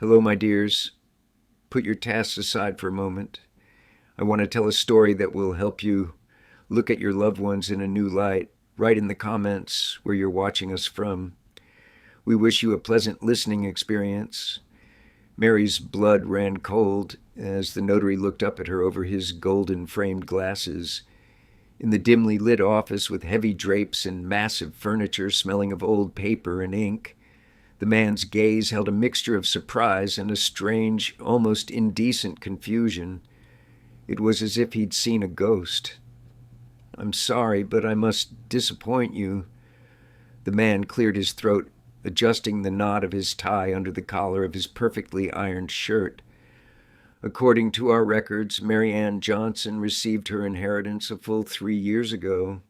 Hello, my dears. Put your tasks aside for a moment. I want to tell a story that will help you look at your loved ones in a new light. Write in the comments where you're watching us from. We wish you a pleasant listening experience. Mary's blood ran cold as the notary looked up at her over his golden framed glasses. In the dimly lit office with heavy drapes and massive furniture smelling of old paper and ink, the man's gaze held a mixture of surprise and a strange, almost indecent confusion. It was as if he'd seen a ghost. "I'm sorry, but I must disappoint you." The man cleared his throat, adjusting the knot of his tie under the collar of his perfectly ironed shirt. According to our records, Mary Ann Johnson received her inheritance a full 3 years ago.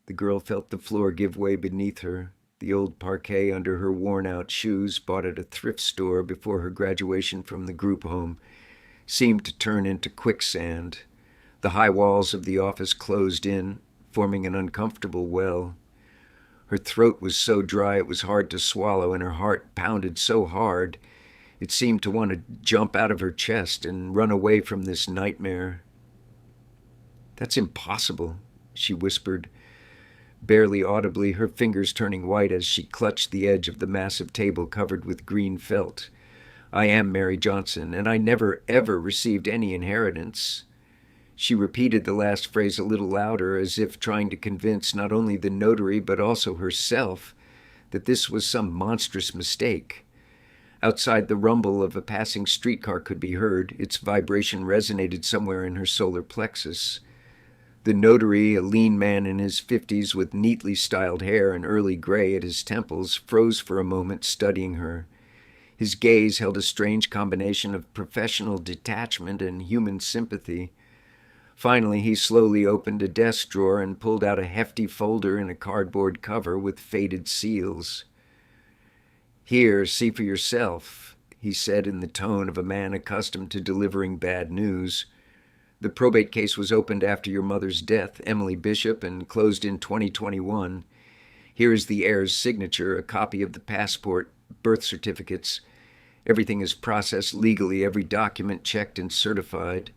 The girl felt the floor give way beneath her. The old parquet under her worn-out shoes, bought at a thrift store before her graduation from the group home, seemed to turn into quicksand. The high walls of the office closed in, forming an uncomfortable well. Her throat was so dry it was hard to swallow, and her heart pounded so hard it seemed to want to jump out of her chest and run away from this nightmare. "That's impossible," she whispered, barely audibly, her fingers turning white as she clutched the edge of the massive table covered with green felt. "I am Mary Johnson, and I never, ever received any inheritance." She repeated the last phrase a little louder, as if trying to convince not only the notary but also herself that this was some monstrous mistake. Outside, the rumble of a passing streetcar could be heard. Its vibration resonated somewhere in her solar plexus. The notary, a lean man in his 50s with neatly styled hair and early gray at his temples, froze for a moment, studying her. His gaze held a strange combination of professional detachment and human sympathy. Finally, he slowly opened a desk drawer and pulled out a hefty folder in a cardboard cover with faded seals. "Here, see for yourself," he said in the tone of a man accustomed to delivering bad news. "The probate case was opened after your mother's death, Emily Bishop, and closed in 2021. Here is the heir's signature, a copy of the passport, birth certificates. Everything is processed legally, every document checked and certified."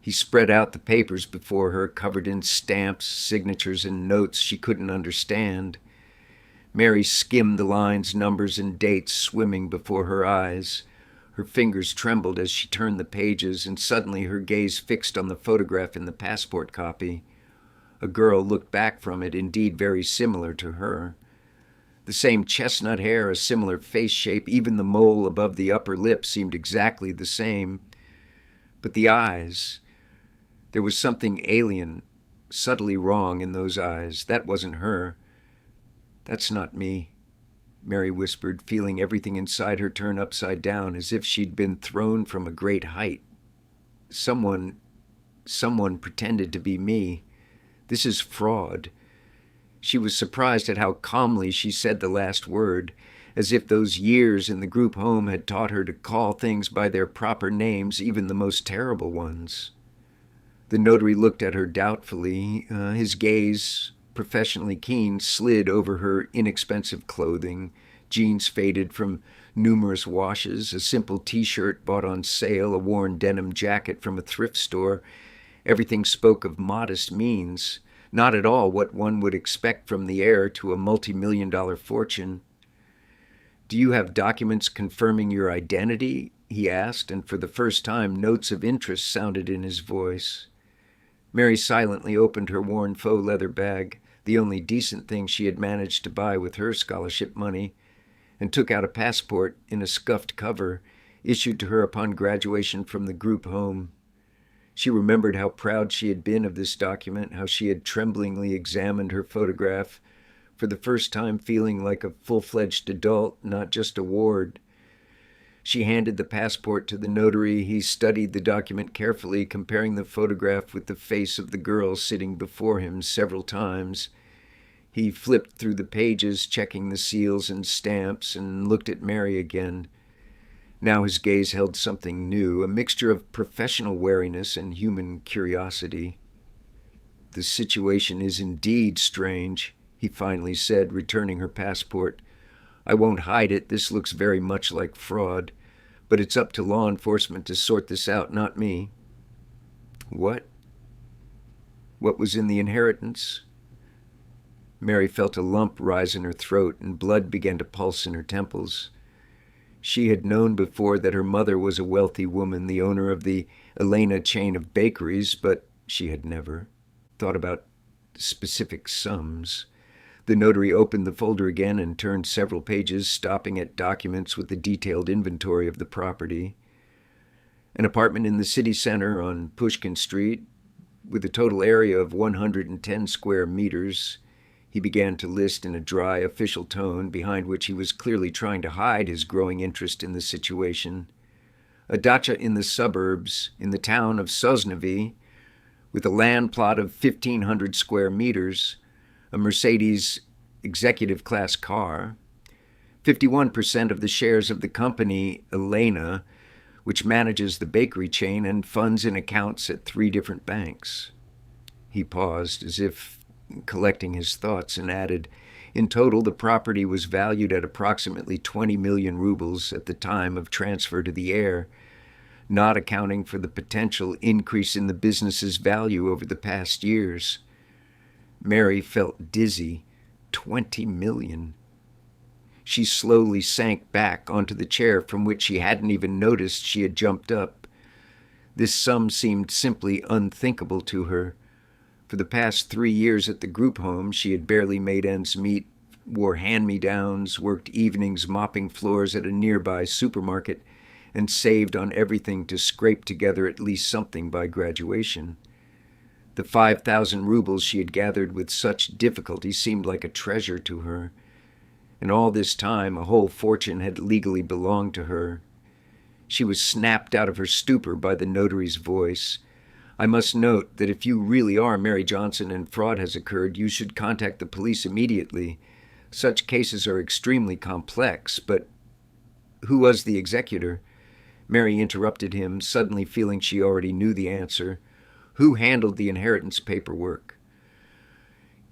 He spread out the papers before her, covered in stamps, signatures, and notes she couldn't understand. Mary skimmed the lines, numbers, and dates swimming before her eyes. Her fingers trembled as she turned the pages, and suddenly her gaze fixed on the photograph in the passport copy. A girl looked back from it, indeed very similar to her. The same chestnut hair, a similar face shape, even the mole above the upper lip seemed exactly the same. But the eyes, there was something alien, subtly wrong in those eyes. That wasn't her. "That's not me," Mary whispered, feeling everything inside her turn upside down, as if she'd been thrown from a great height. Someone pretended to be me. This is fraud." She was surprised at how calmly she said the last word, as if those years in the group home had taught her to call things by their proper names, even the most terrible ones. The notary looked at her doubtfully. His gaze, professionally keen, slid over her inexpensive clothing, jeans faded from numerous washes, a simple T-shirt bought on sale, a worn denim jacket from a thrift store. Everything spoke of modest means, not at all what one would expect from the heir to a multi-million-dollar fortune. "Do you have documents confirming your identity?" he asked, and for the first time notes of interest sounded in his voice. Mary silently opened her worn faux leather bag, the only decent thing she had managed to buy with her scholarship money, and took out a passport in a scuffed cover, issued to her upon graduation from the group home. She remembered how proud she had been of this document, how she had tremblingly examined her photograph, for the first time feeling like a full-fledged adult, not just a ward. She handed the passport to the notary. He studied the document carefully, comparing the photograph with the face of the girl sitting before him several times. He flipped through the pages, checking the seals and stamps, and looked at Mary again. Now his gaze held something new, a mixture of professional wariness and human curiosity. "The situation is indeed strange," he finally said, returning her passport. I won't hide it, this looks very much like fraud, but it's up to law enforcement to sort this out, not me. What? What was in the inheritance? Mary felt a lump rise in her throat and blood began to pulse in her temples. She had known before that her mother was a wealthy woman, the owner of the Elena chain of bakeries, but she had never thought about specific sums. The notary opened the folder again and turned several pages, stopping at documents with a detailed inventory of the property. An apartment in the city center on Pushkin Street, with a total area of 110 square meters. He began to list in a dry, official tone, behind which he was clearly trying to hide his growing interest in the situation. A dacha in the suburbs, in the town of Sosnovyj, with a land plot of 1,500 square meters, a Mercedes executive-class car, 51% of the shares of the company Elena, which manages the bakery chain and funds and accounts at 3 different banks. He paused, as if collecting his thoughts, and added, in total, the property was valued at approximately 20 million rubles at the time of transfer to the heir, not accounting for the potential increase in the business's value over the past years. Mary felt dizzy. 20 million. She slowly sank back onto the chair from which she hadn't even noticed she had jumped up. This sum seemed simply unthinkable to her. For the past 3 years at the group home, she had barely made ends meet, wore hand-me-downs, worked evenings mopping floors at a nearby supermarket, and saved on everything to scrape together at least something by graduation. The 5,000 rubles she had gathered with such difficulty seemed like a treasure to her. And all this time, a whole fortune had legally belonged to her. She was snapped out of her stupor by the notary's voice. I must note that if you really are Mary Johnson and fraud has occurred, you should contact the police immediately. Such cases are extremely complex, but who was the executor? Mary interrupted him, suddenly feeling she already knew the answer. Who handled the inheritance paperwork?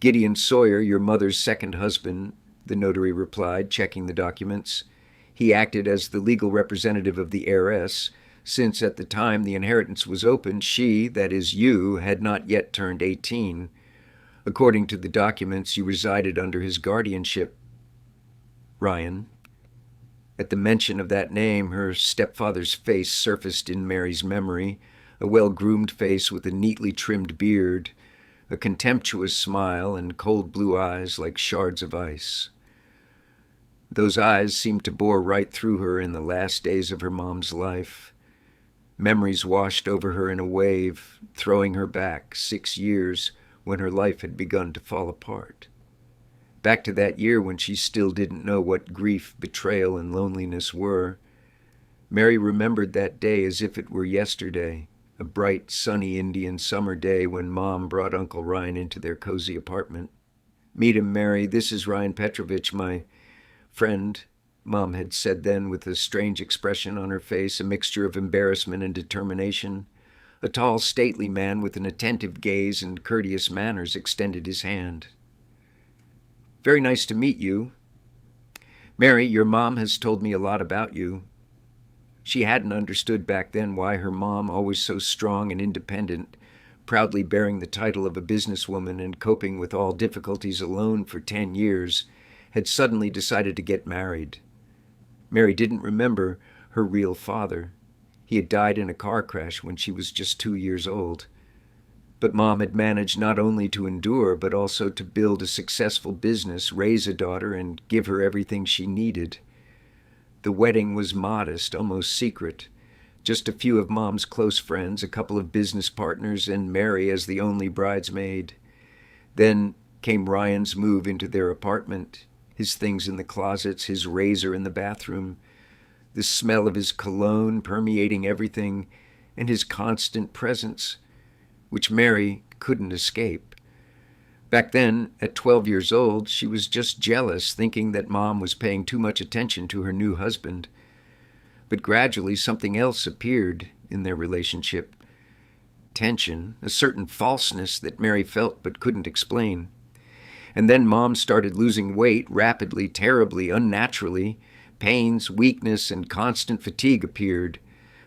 Gideon Sawyer, your mother's second husband, the notary replied, checking the documents. He acted as the legal representative of the heiress, since at the time the inheritance was opened, she, that is you, had not yet turned 18. According to the documents, you resided under his guardianship. Ryan. At the mention of that name, her stepfather's face surfaced in Mary's memory, a well-groomed face with a neatly trimmed beard, a contemptuous smile, and cold blue eyes like shards of ice. Those eyes seemed to bore right through her in the last days of her mom's life. Memories washed over her in a wave, throwing her back 6 years when her life had begun to fall apart. Back to that year when she still didn't know what grief, betrayal, and loneliness were. Mary remembered that day as if it were yesterday, a bright, sunny Indian summer day when Mom brought Uncle Ryan into their cozy apartment. Meet him, Mary. This is Ryan Petrovich, my friend, Mom had said then with a strange expression on her face, a mixture of embarrassment and determination. A tall, stately man with an attentive gaze and courteous manners extended his hand. Very nice to meet you. Mary, your mom has told me a lot about you. She hadn't understood back then why her mom, always so strong and independent, proudly bearing the title of a businesswoman and coping with all difficulties alone for 10 years, had suddenly decided to get married. Mary didn't remember her real father. He had died in a car crash when she was just 2 years old. But Mom had managed not only to endure, but also to build a successful business, raise a daughter, and give her everything she needed. The wedding was modest, almost secret. Just a few of Mom's close friends, a couple of business partners, and Mary as the only bridesmaid. Then came Ryan's move into their apartment, his things in the closets, his razor in the bathroom, the smell of his cologne permeating everything, and his constant presence, which Mary couldn't escape. Back then, at 12 years old, she was just jealous, thinking that Mom was paying too much attention to her new husband. But gradually something else appeared in their relationship. Tension, a certain falseness that Mary felt but couldn't explain. And then Mom started losing weight rapidly, terribly, unnaturally. Pains, weakness, and constant fatigue appeared.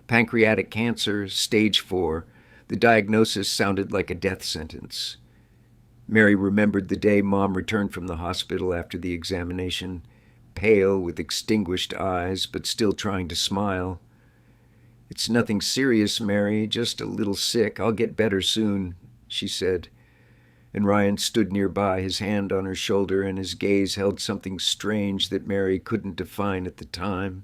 Pancreatic cancer, stage 4. The diagnosis sounded like a death sentence. Mary remembered the day Mom returned from the hospital after the examination, pale with extinguished eyes, but still trying to smile. "It's nothing serious, Mary, just a little sick. I'll get better soon," she said. And Ryan stood nearby, his hand on her shoulder, and his gaze held something strange that Mary couldn't define at the time.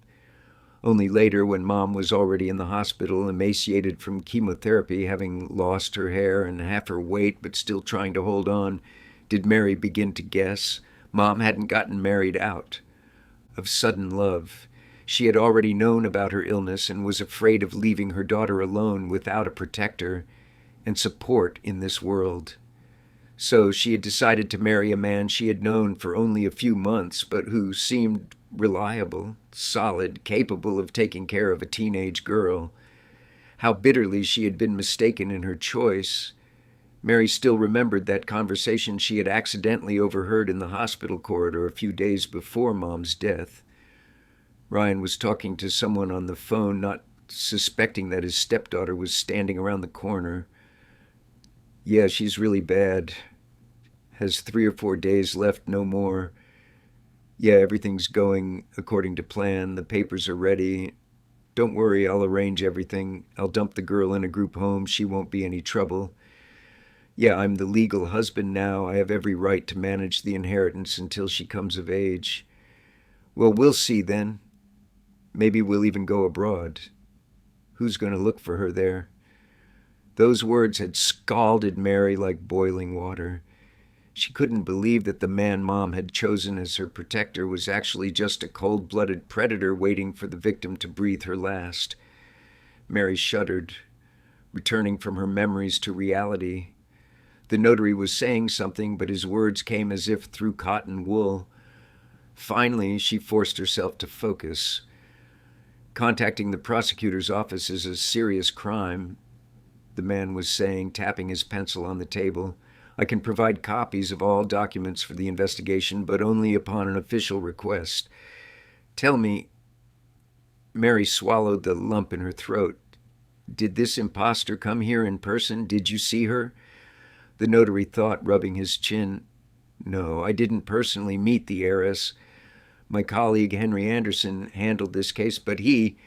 Only later, when Mom was already in the hospital, emaciated from chemotherapy, having lost her hair and half her weight but still trying to hold on, did Mary begin to guess Mom hadn't gotten married out of sudden love. She had already known about her illness and was afraid of leaving her daughter alone without a protector and support in this world. So she had decided to marry a man she had known for only a few months, but who seemed reliable, solid, capable of taking care of a teenage girl. How bitterly she had been mistaken in her choice. Mary still remembered that conversation she had accidentally overheard in the hospital corridor a few days before Mom's death. Ryan was talking to someone on the phone, not suspecting that his stepdaughter was standing around the corner. "Yeah, she's really bad. Has 3 or 4 days left, no more. Yeah, everything's going according to plan. The papers are ready. Don't worry, I'll arrange everything. I'll dump the girl in a group home. She won't be any trouble. Yeah, I'm the legal husband now. I have every right to manage the inheritance until she comes of age. Well, we'll see then. Maybe we'll even go abroad. Who's going to look for her there?" Those words had scalded Mary like boiling water. She couldn't believe that the man Mom had chosen as her protector was actually just a cold-blooded predator waiting for the victim to breathe her last. Mary shuddered, returning from her memories to reality. The notary was saying something, but his words came as if through cotton wool. Finally, she forced herself to focus. "Contacting the prosecutor's office is a serious crime," the man was saying, tapping his pencil on the table. "I can provide copies of all documents for the investigation, but only upon an official request. Tell me," Mary swallowed the lump in her throat, "did this imposter come here in person? Did you see her?" The notary thought, rubbing his chin. "No, I didn't personally meet the heiress. My colleague Henry Anderson handled this case, but he,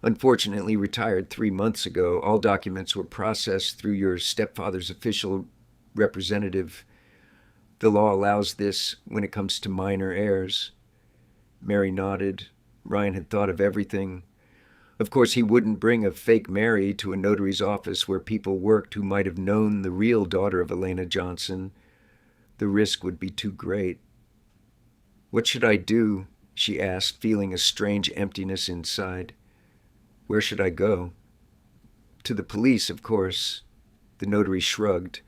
unfortunately, retired 3 months ago. All documents were processed through your stepfather's official representative. The law allows this when it comes to minor heirs." Mary nodded. Ryan had thought of everything. Of course, he wouldn't bring a fake Mary to a notary's office where people worked who might have known the real daughter of Elena Johnson. The risk would be too great. "What should I do?" she asked, feeling a strange emptiness inside. "Where should I go?" "To the police, of course." The notary shrugged.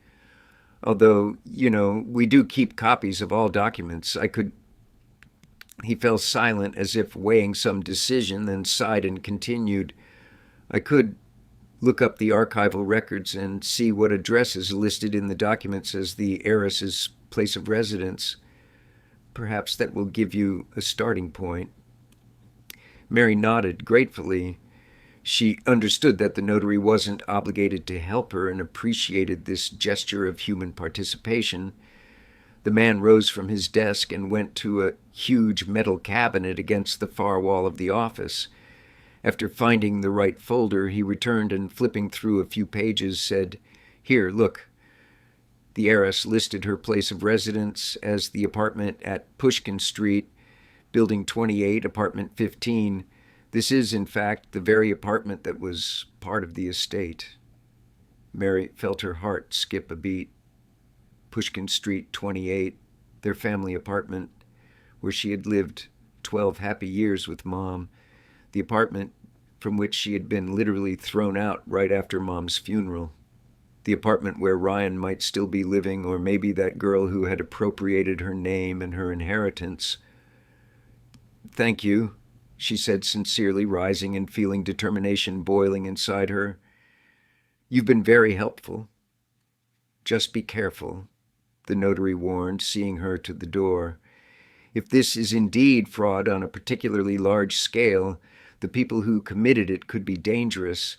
"Although, we do keep copies of all documents. I could..." He fell silent as if weighing some decision, then sighed and continued. "I could look up the archival records and see what address is listed in the documents as the heiress's place of residence. Perhaps that will give you a starting point." Mary nodded gratefully. She understood that the notary wasn't obligated to help her and appreciated this gesture of human participation. The man rose from his desk and went to a huge metal cabinet against the far wall of the office. After finding the right folder, he returned and, flipping through a few pages, said, "Here, look." The heiress listed her place of residence as the apartment at Pushkin Street, Building 28, Apartment 15. This is, in fact, the very apartment that was part of the estate. Mary felt her heart skip a beat. Pushkin Street 28, their family apartment, where she had lived 12 happy years with Mom, the apartment from which she had been literally thrown out right after Mom's funeral, the apartment where Ryan might still be living, or maybe that girl who had appropriated her name and her inheritance. "Thank you," she said sincerely, rising and feeling determination boiling inside her. "You've been very helpful. Just be careful. the notary warned, seeing her to the door. If this is indeed fraud on a particularly large scale, the people who committed it could be dangerous.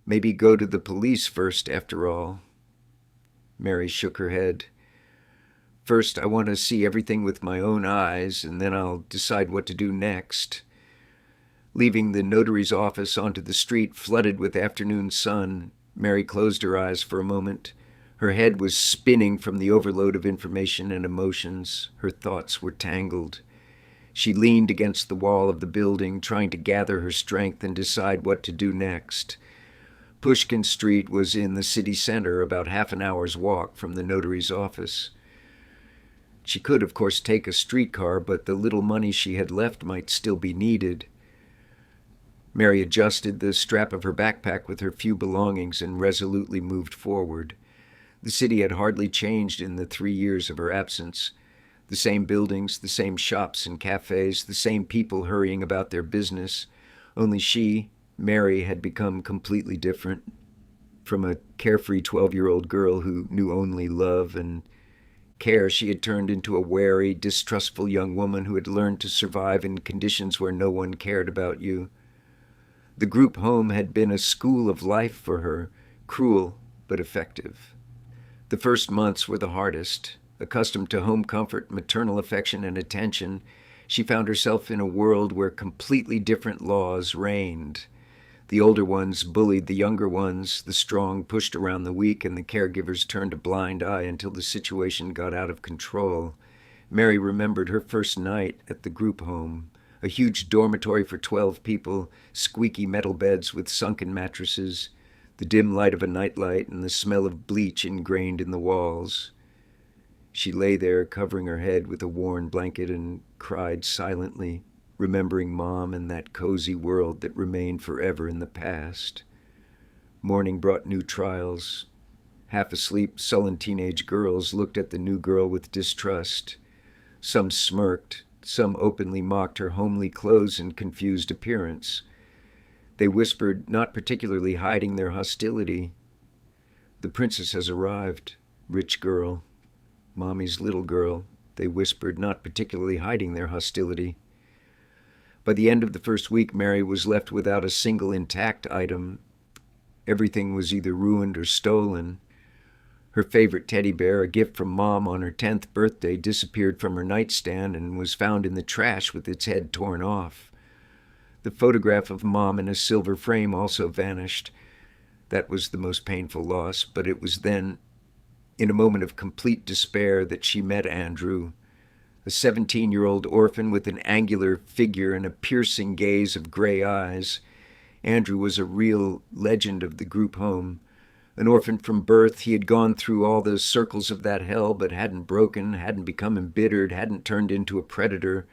Maybe go to the police first, after all. Mary shook her head. First, I want to see everything with my own eyes, and then I'll decide what to do next. Leaving the notary's office onto the street flooded with afternoon sun, Mary closed her eyes for a moment. Her head was spinning from the overload of information and emotions. Her thoughts were tangled. She leaned against the wall of the building, trying to gather her strength and decide what to do next. Pushkin Street was in the city center, about half an hour's walk from the notary's office. She could, of course, take a streetcar, but the little money she had left might still be needed. Mary adjusted the strap of her backpack with her few belongings and resolutely moved forward. The city had hardly changed in the 3 years of her absence. The same buildings, the same shops and cafes, the same people hurrying about their business. Only she, Mary, had become completely different. From a carefree 12-year-old girl who knew only love and care, she had turned into a wary, distrustful young woman who had learned to survive in conditions where no one cared about you. The group home had been a school of life for her, cruel but effective. The first months were the hardest. Accustomed to home comfort, maternal affection, and attention, she found herself in a world where completely different laws reigned. The older ones bullied the younger ones, the strong pushed around the weak, and the caregivers turned a blind eye until the situation got out of control. Mary remembered her first night at the group home. A huge dormitory for 12 people, squeaky metal beds with sunken mattresses, the dim light of a nightlight, and the smell of bleach ingrained in the walls. She lay there, covering her head with a worn blanket, and cried silently, remembering Mom and that cozy world that remained forever in the past. Morning brought new trials. Half-asleep, sullen teenage girls looked at the new girl with distrust. Some smirked, some openly mocked her homely clothes and confused appearance. They whispered, not particularly hiding their hostility, "The princess has arrived, rich girl, Mommy's little girl," they whispered, not particularly hiding their hostility. By the end of the first week, Mary was left without a single intact item. Everything was either ruined or stolen. Her favorite teddy bear, a gift from Mom on her 10th birthday, disappeared from her nightstand and was found in the trash with its head torn off. The photograph of Mom in a silver frame also vanished. That was the most painful loss, but it was then, in a moment of complete despair, that she met Andrew, a 17-year-old orphan with an angular figure and a piercing gaze of gray eyes. Andrew was a real legend of the group home. An orphan from birth, he had gone through all the circles of that hell, but hadn't broken, hadn't become embittered, hadn't turned into a predator.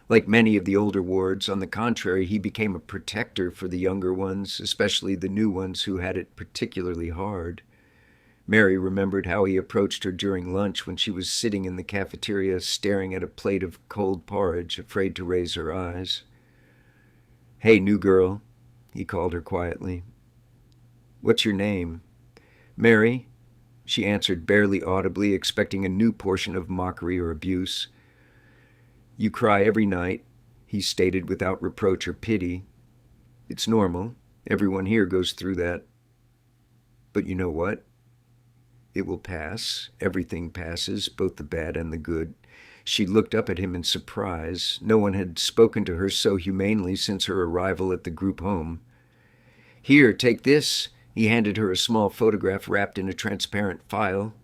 Like many of the older wards, on the contrary, he became a protector for the younger ones, especially the new ones who had it particularly hard. Mary remembered how he approached her during lunch when she was sitting in the cafeteria staring at a plate of cold porridge, afraid to raise her eyes. "Hey, new girl," he called her quietly. "What's your name?" "Mary," she answered barely audibly, expecting a new portion of mockery or abuse. "You cry every night," he stated without reproach or pity. "It's normal. Everyone here goes through that. But you know what? It will pass. Everything passes, both the bad and the good." She looked up at him in surprise. No one had spoken to her so humanely since her arrival at the group home. "Here, take this." He handed her a small photograph wrapped in a transparent file.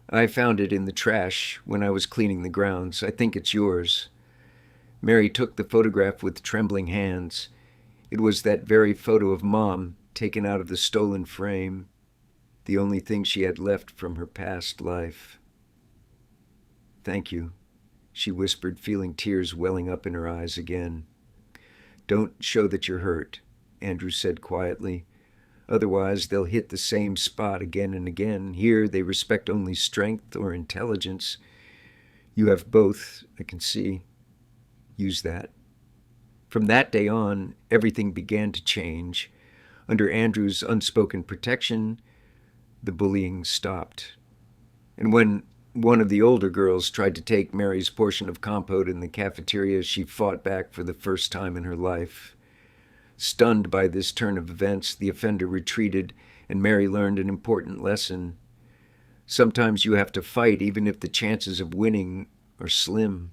"I found it in the trash when I was cleaning the grounds. I think it's yours." Mary took the photograph with trembling hands. It was that very photo of Mom, taken out of the stolen frame, the only thing she had left from her past life. "Thank you," she whispered, feeling tears welling up in her eyes again. "Don't show that you're hurt," Andrew said quietly. "Otherwise, they'll hit the same spot again and again. Here, they respect only strength or intelligence. You have both, I can see. Use that." From that day on, everything began to change. Under Andrew's unspoken protection, the bullying stopped. And when One of the older girls tried to take Mary's portion of compote in the cafeteria. She fought back for the first time in her life. Stunned by this turn of events, the offender retreated, and Mary learned an important lesson. Sometimes you have to fight even if the chances of winning are slim.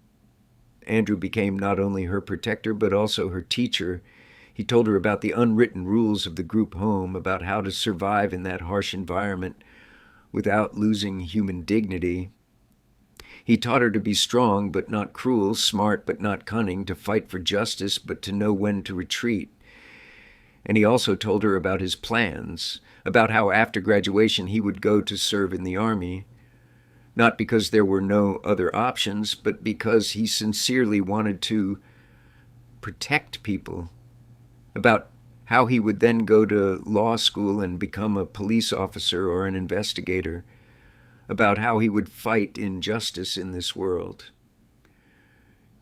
Andrew became not only her protector but also her teacher. He told her about the unwritten rules of the group home, about how to survive in that harsh environment without losing human dignity. He taught her to be strong but not cruel, smart but not cunning, to fight for justice but to know when to retreat. And he also told her about his plans, about how after graduation he would go to serve in the army, not because there were no other options, but because he sincerely wanted to protect people, about how he would then go to law school and become a police officer or an investigator, about how he would fight injustice in this world.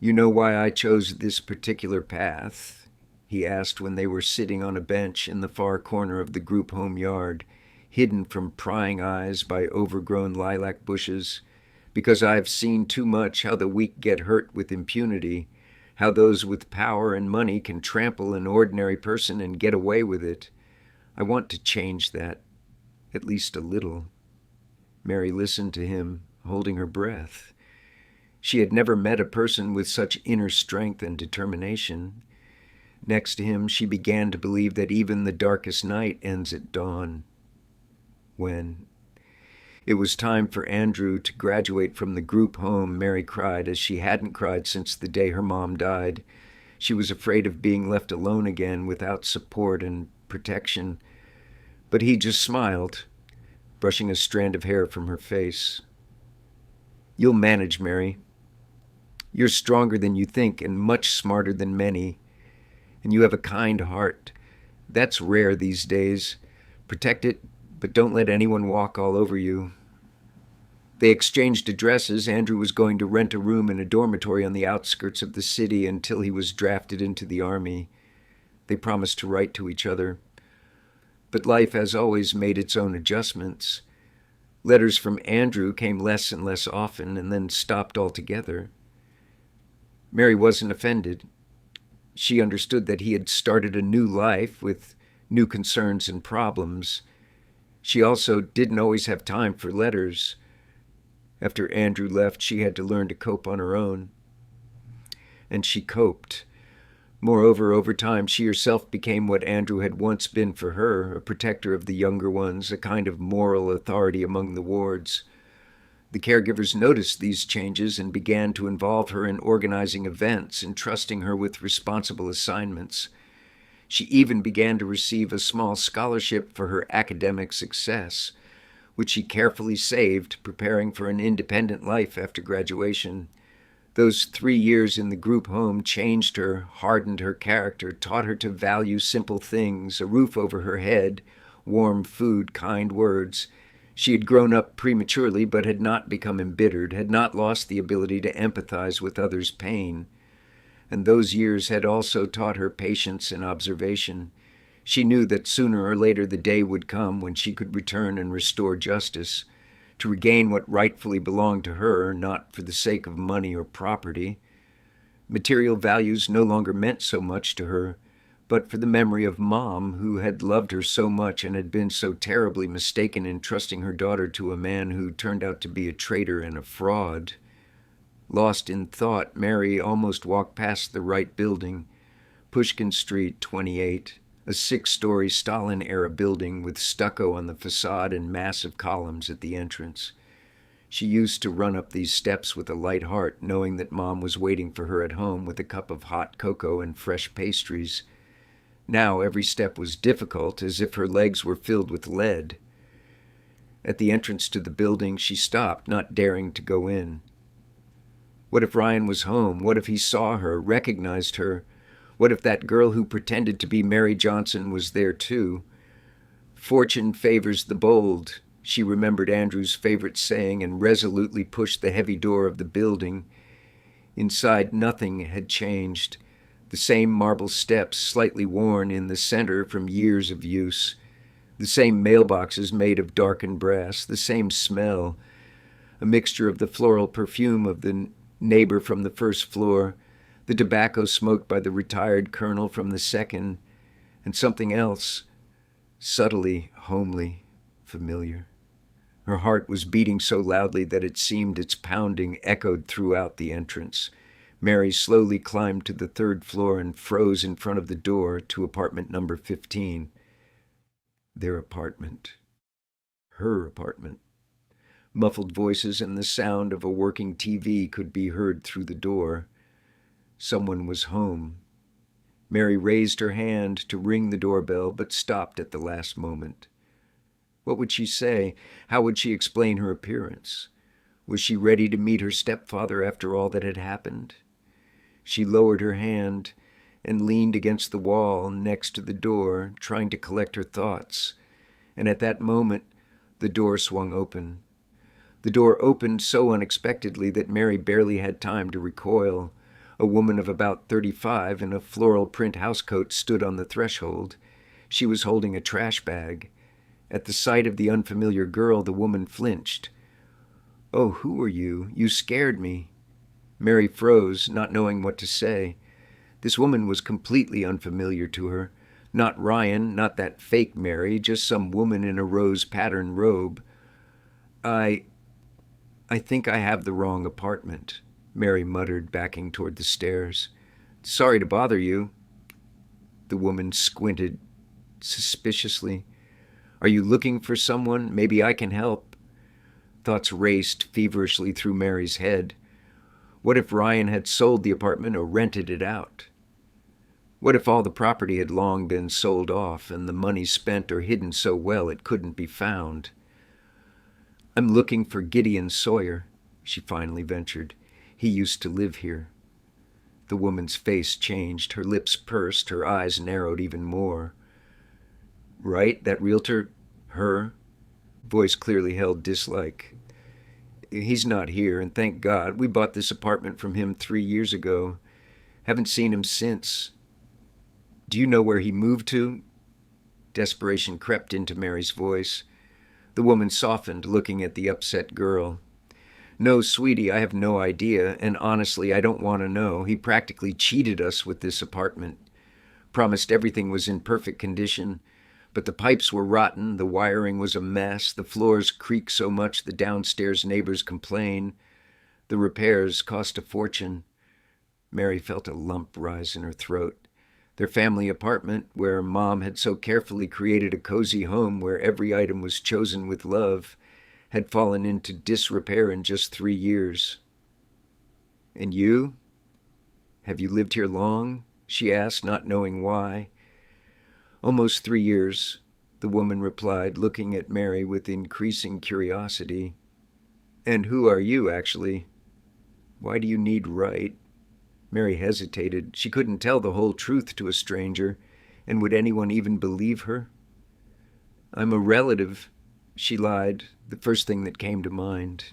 "You know why I chose this particular path?" he asked when they were sitting on a bench in the far corner of the group home yard, hidden from prying eyes by overgrown lilac bushes. "Because I've seen too much how the weak get hurt with impunity, how those with power and money can trample an ordinary person and get away with it. I want to change that, at least a little." Mary listened to him, holding her breath. She had never met a person with such inner strength and determination. Next to him, she began to believe that even the darkest night ends at dawn. When it was time for Andrew to graduate from the group home, Mary cried as she hadn't cried since the day her mom died. She was afraid of being left alone again without support and protection. But he just smiled, brushing a strand of hair from her face. "You'll manage, Mary. You're stronger than you think and much smarter than many. And you have a kind heart. That's rare these days. Protect it, but don't let anyone walk all over you." They exchanged addresses. Andrew was going to rent a room in a dormitory on the outskirts of the city until he was drafted into the army. They promised to write to each other. But life, as always, made its own adjustments. Letters from Andrew came less and less often and then stopped altogether. Mary wasn't offended. She understood that he had started a new life with new concerns and problems. She also didn't always have time for letters. After Andrew left, she had to learn to cope on her own. And she coped. Moreover, over time, she herself became what Andrew had once been for her, a protector of the younger ones, a kind of moral authority among the wards. The caregivers noticed these changes and began to involve her in organizing events, entrusting her with responsible assignments. She even began to receive a small scholarship for her academic success, which she carefully saved, preparing for an independent life after graduation. Those 3 years in the group home changed her, hardened her character, taught her to value simple things, a roof over her head, warm food, kind words. She had grown up prematurely, but had not become embittered, had not lost the ability to empathize with others' pain. And those years had also taught her patience and observation. She knew that sooner or later the day would come when she could return and restore justice, to regain what rightfully belonged to her, not for the sake of money or property. Material values no longer meant so much to her, but for the memory of Mom, who had loved her so much and had been so terribly mistaken in trusting her daughter to a man who turned out to be a traitor and a fraud. Lost in thought, Mary almost walked past the right building, Pushkin Street, 28, a 6-story Stalin-era building with stucco on the facade and massive columns at the entrance. She used to run up these steps with a light heart, knowing that Mom was waiting for her at home with a cup of hot cocoa and fresh pastries. Now every step was difficult, as if her legs were filled with lead. At the entrance to the building, she stopped, not daring to go in. What if Ryan was home? What if he saw her, recognized her? What if that girl who pretended to be Mary Johnson was there too? "Fortune favors the bold," she remembered Andrew's favorite saying, and resolutely pushed the heavy door of the building. Inside, nothing had changed. The same marble steps, slightly worn in the center from years of use. The same mailboxes made of darkened brass. The same smell. a mixture of the floral perfume of the neighbor from the first floor, the tobacco smoked by the retired colonel from the second, and something else, subtly homely, familiar. Her heart was beating so loudly that it seemed its pounding echoed throughout the entrance. Mary slowly climbed to the third floor and froze in front of the door to apartment number 15. Their apartment. Her apartment. Muffled voices and the sound of a working TV could be heard through the door. Someone was home. Mary raised her hand to ring the doorbell, but stopped at the last moment. What would she say? How would she explain her appearance? Was she ready to meet her stepfather after all that had happened? She lowered her hand and leaned against the wall next to the door, trying to collect her thoughts. And at that moment, the door swung open. The door opened so unexpectedly that Mary barely had time to recoil. A woman of about 35 in a floral print housecoat stood on the threshold. She was holding a trash bag. At the sight of the unfamiliar girl, the woman flinched. "Oh, who are you? You scared me." Mary froze, not knowing what to say. This woman was completely unfamiliar to her. Not Ryan, not that fake Mary, just some woman in a rose-patterned robe. I think I have the wrong apartment," Mary muttered, backing toward the stairs. "Sorry to bother you." The woman squinted suspiciously. "Are you looking for someone? Maybe I can help." Thoughts raced feverishly through Mary's head. What if Ryan had sold the apartment or rented it out? What if all the property had long been sold off and the money spent or hidden so well it couldn't be found? "I'm looking for Gideon Sawyer," she finally ventured. "He used to live here." The woman's face changed. Her lips pursed, her eyes narrowed even more. "Right, that realtor? Her?" Voice clearly held dislike. "He's not here, and thank God. We bought this apartment from him 3 years ago. Haven't seen him since." "Do you know where he moved to?" Desperation crept into Mary's voice. The woman softened, looking at the upset girl. "No, sweetie, I have no idea, and honestly, I don't want to know. He practically cheated us with this apartment. Promised everything was in perfect condition, but the pipes were rotten, the wiring was a mess, the floors creak so much the downstairs neighbors complain. The repairs cost a fortune." Mary felt a lump rise in her throat. Their family apartment, where Mom had so carefully created a cozy home where every item was chosen with love, had fallen into disrepair in just 3 years. "And you? Have you lived here long?" she asked, not knowing why. "Almost 3 years," the woman replied, looking at Mary with increasing curiosity. "And who are you, actually? Why do you need Wright?" Mary hesitated. She couldn't tell the whole truth to a stranger, and would anyone even believe her? "I'm a relative," she lied, the first thing that came to mind.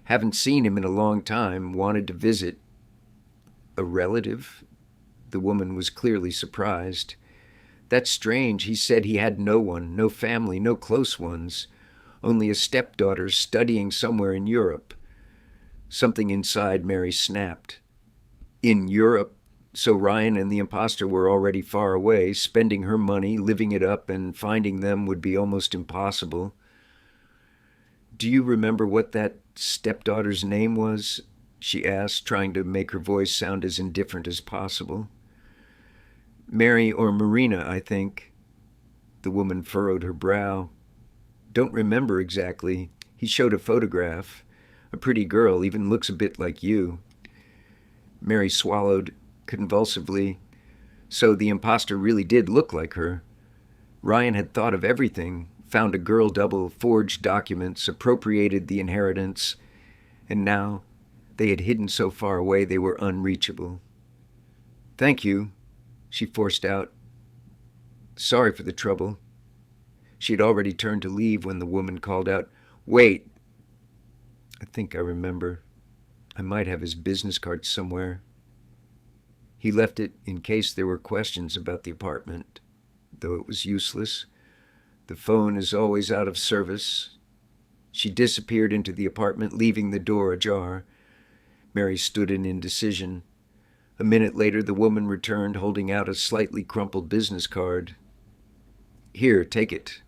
"Haven't seen him in a long time, wanted to visit." "A relative?" The woman was clearly surprised. "That's strange. He said he had no one, no family, no close ones. Only a stepdaughter studying somewhere in Europe." Something inside Mary snapped. In Europe? So Ryan and the imposter were already far away, spending her money, living it up, and finding them would be almost impossible. "Do you remember what that stepdaughter's name was?" she asked, trying to make her voice sound as indifferent as possible. "Mary or Marina, I think." The woman furrowed her brow. "Don't remember exactly. He showed a photograph. A pretty girl, even looks a bit like you." Mary swallowed convulsively. So the imposter really did look like her. Ryan had thought of everything, found a girl double, forged documents, appropriated the inheritance, and now they had hidden so far away they were unreachable. "Thank you," she forced out. "Sorry for the trouble." She had already turned to leave when the woman called out, "Wait." "I think I remember. I might have his business card somewhere. He left it in case there were questions about the apartment, though it was useless. The phone is always out of service." She disappeared into the apartment, leaving the door ajar. Mary stood in indecision. A minute later, the woman returned, holding out a slightly crumpled business card. "Here, take it.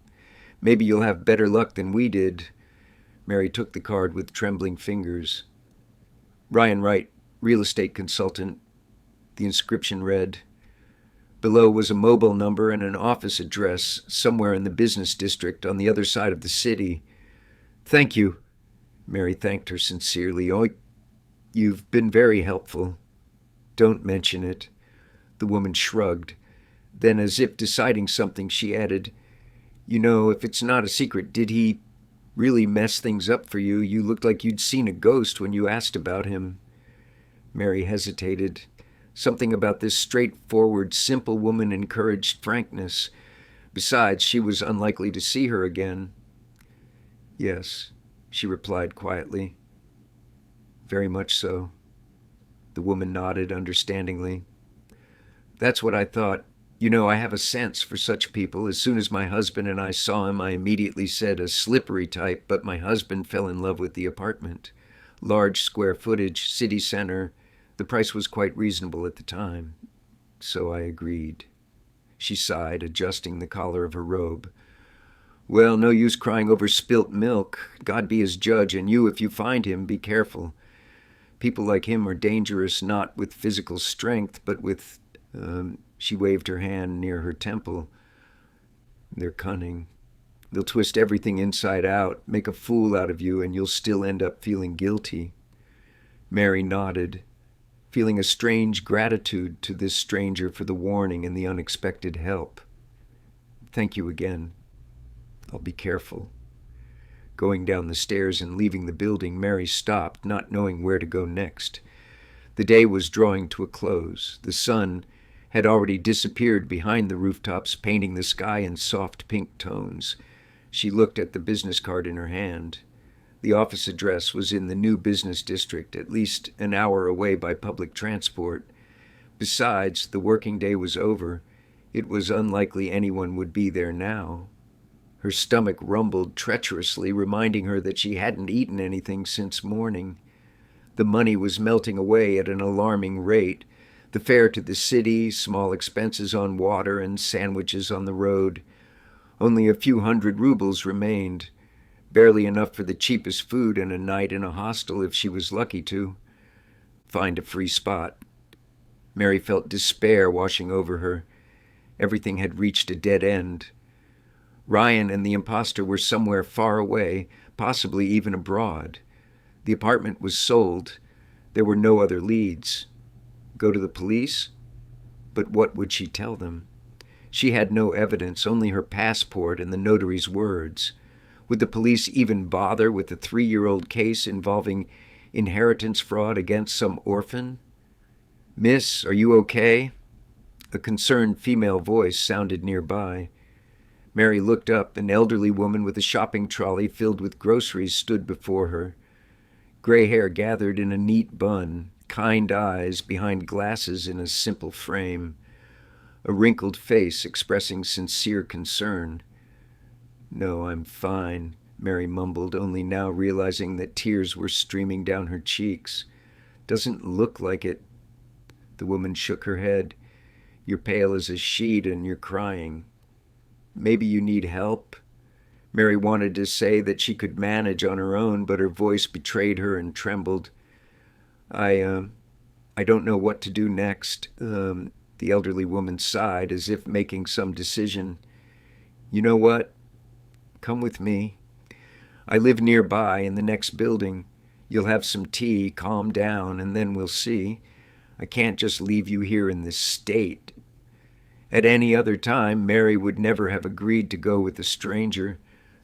Maybe you'll have better luck than we did." Mary took the card with trembling fingers. "Ryan Wright, real estate consultant," the inscription read. Below was a mobile number and an office address somewhere in the business district on the other side of the city. "Thank you." Mary thanked her sincerely. "Oh, you've been very helpful." "Don't mention it." The woman shrugged. Then, as if deciding something, she added, "You know, if it's not a secret, did he really mess things up for you? You looked like you'd seen a ghost when you asked about him." Mary hesitated. Something about this straightforward, simple woman encouraged frankness. Besides, she was unlikely to see her again. "Yes," she replied quietly. "Very much so." The woman nodded understandingly. "That's what I thought. You know, I have a sense for such people. As soon as my husband and I saw him, I immediately said a slippery type, but my husband fell in love with the apartment. Large square footage, city center. The price was quite reasonable at the time. So I agreed." She sighed, adjusting the collar of her robe. "Well, no use crying over spilt milk. God be his judge, and you, if you find him, be careful. People like him are dangerous not with physical strength, but with," she waved her hand near her temple, "they're cunning. They'll twist everything inside out, make a fool out of you, and you'll still end up feeling guilty." Mary nodded, feeling a strange gratitude to this stranger for the warning and the unexpected help. "Thank you again. I'll be careful." Going down the stairs and leaving the building, Mary stopped, not knowing where to go next. The day was drawing to a close. The sun had already disappeared behind the rooftops, painting the sky in soft pink tones. She looked at the business card in her hand. The office address was in the new business district, at least an hour away by public transport. Besides, the working day was over. It was unlikely anyone would be there now. Her stomach rumbled treacherously, reminding her that she hadn't eaten anything since morning. The money was melting away at an alarming rate. The fare to the city, small expenses on water and sandwiches on the road. Only a few hundred rubles remained. Barely enough for the cheapest food and a night in a hostel if she was lucky to find a free spot. Mary felt despair washing over her. Everything had reached a dead end. Ryan and the imposter were somewhere far away, possibly even abroad. The apartment was sold. There were no other leads. Go to the police? But what would she tell them? She had no evidence, only her passport and the notary's words. Would the police even bother with a 3-year-old case involving inheritance fraud against some orphan? "Miss, are you okay?" A concerned female voice sounded nearby. Mary looked up. An elderly woman with a shopping trolley filled with groceries stood before her. Gray hair gathered in a neat bun, kind eyes behind glasses in a simple frame, a wrinkled face expressing sincere concern. "No, I'm fine," Mary mumbled, only now realizing that tears were streaming down her cheeks. "Doesn't look like it." The woman shook her head. "You're pale as a sheet and you're crying. Maybe you need help?" Mary wanted to say that she could manage on her own, but her voice betrayed her and trembled. I don't know what to do next." The elderly woman sighed, as if making some decision. "You know what? Come with me. I live nearby in the next building. You'll have some tea, calm down, and then we'll see. I can't just leave you here in this state." At any other time, Mary would never have agreed to go with a stranger.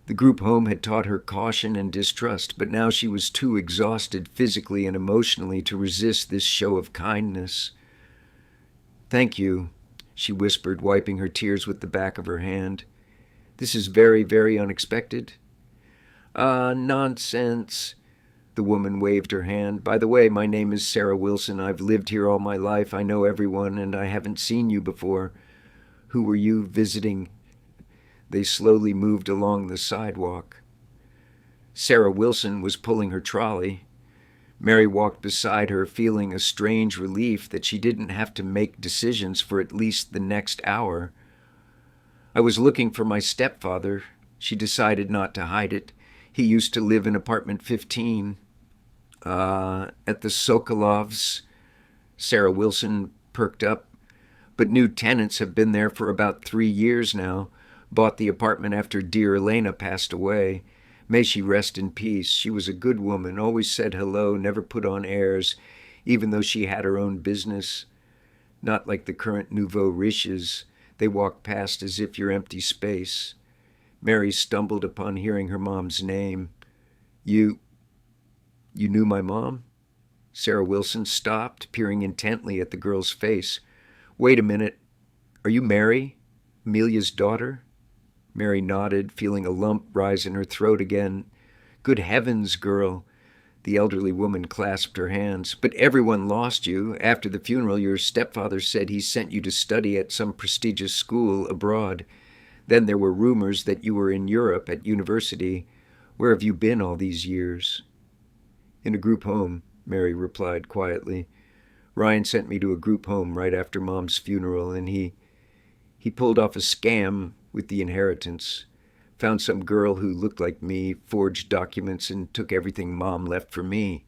The group home had taught her caution and distrust, but now she was too exhausted physically and emotionally to resist this show of kindness. "Thank you," she whispered, wiping her tears with the back of her hand. "This is very, very unexpected." Nonsense." The woman waved her hand. "By the way, my name is Sarah Wilson. I've lived here all my life. I know everyone, and I haven't seen you before. Who were you visiting?" They slowly moved along the sidewalk. Sarah Wilson was pulling her trolley. Mary walked beside her, feeling a strange relief that she didn't have to make decisions for at least the next hour. I was looking for my stepfather. She decided not to hide it. He used to live in apartment 15. At the Sokolovs. Sarah Wilson perked up. But new tenants have been there for about 3 years now. Bought the apartment after dear Elena passed away. May she rest in peace. She was a good woman, always said hello, never put on airs, even though she had her own business. Not like the current nouveau riches. They walk past as if you're empty space. Mary stumbled upon hearing her mom's name. You knew my mom? Sarah Wilson stopped, peering intently at the girl's face. Wait a minute. Are you Mary? Amelia's daughter? Mary nodded, feeling a lump rise in her throat again. Good heavens, girl. The elderly woman clasped her hands. But everyone lost you. After the funeral, your stepfather said he sent you to study at some prestigious school abroad. Then there were rumors that you were in Europe at university. Where have you been all these years? In a group home, Mary replied quietly. Ryan sent me to a group home right after Mom's funeral, and he pulled off a scam with the inheritance. Found some girl who looked like me, forged documents, and took everything Mom left for me.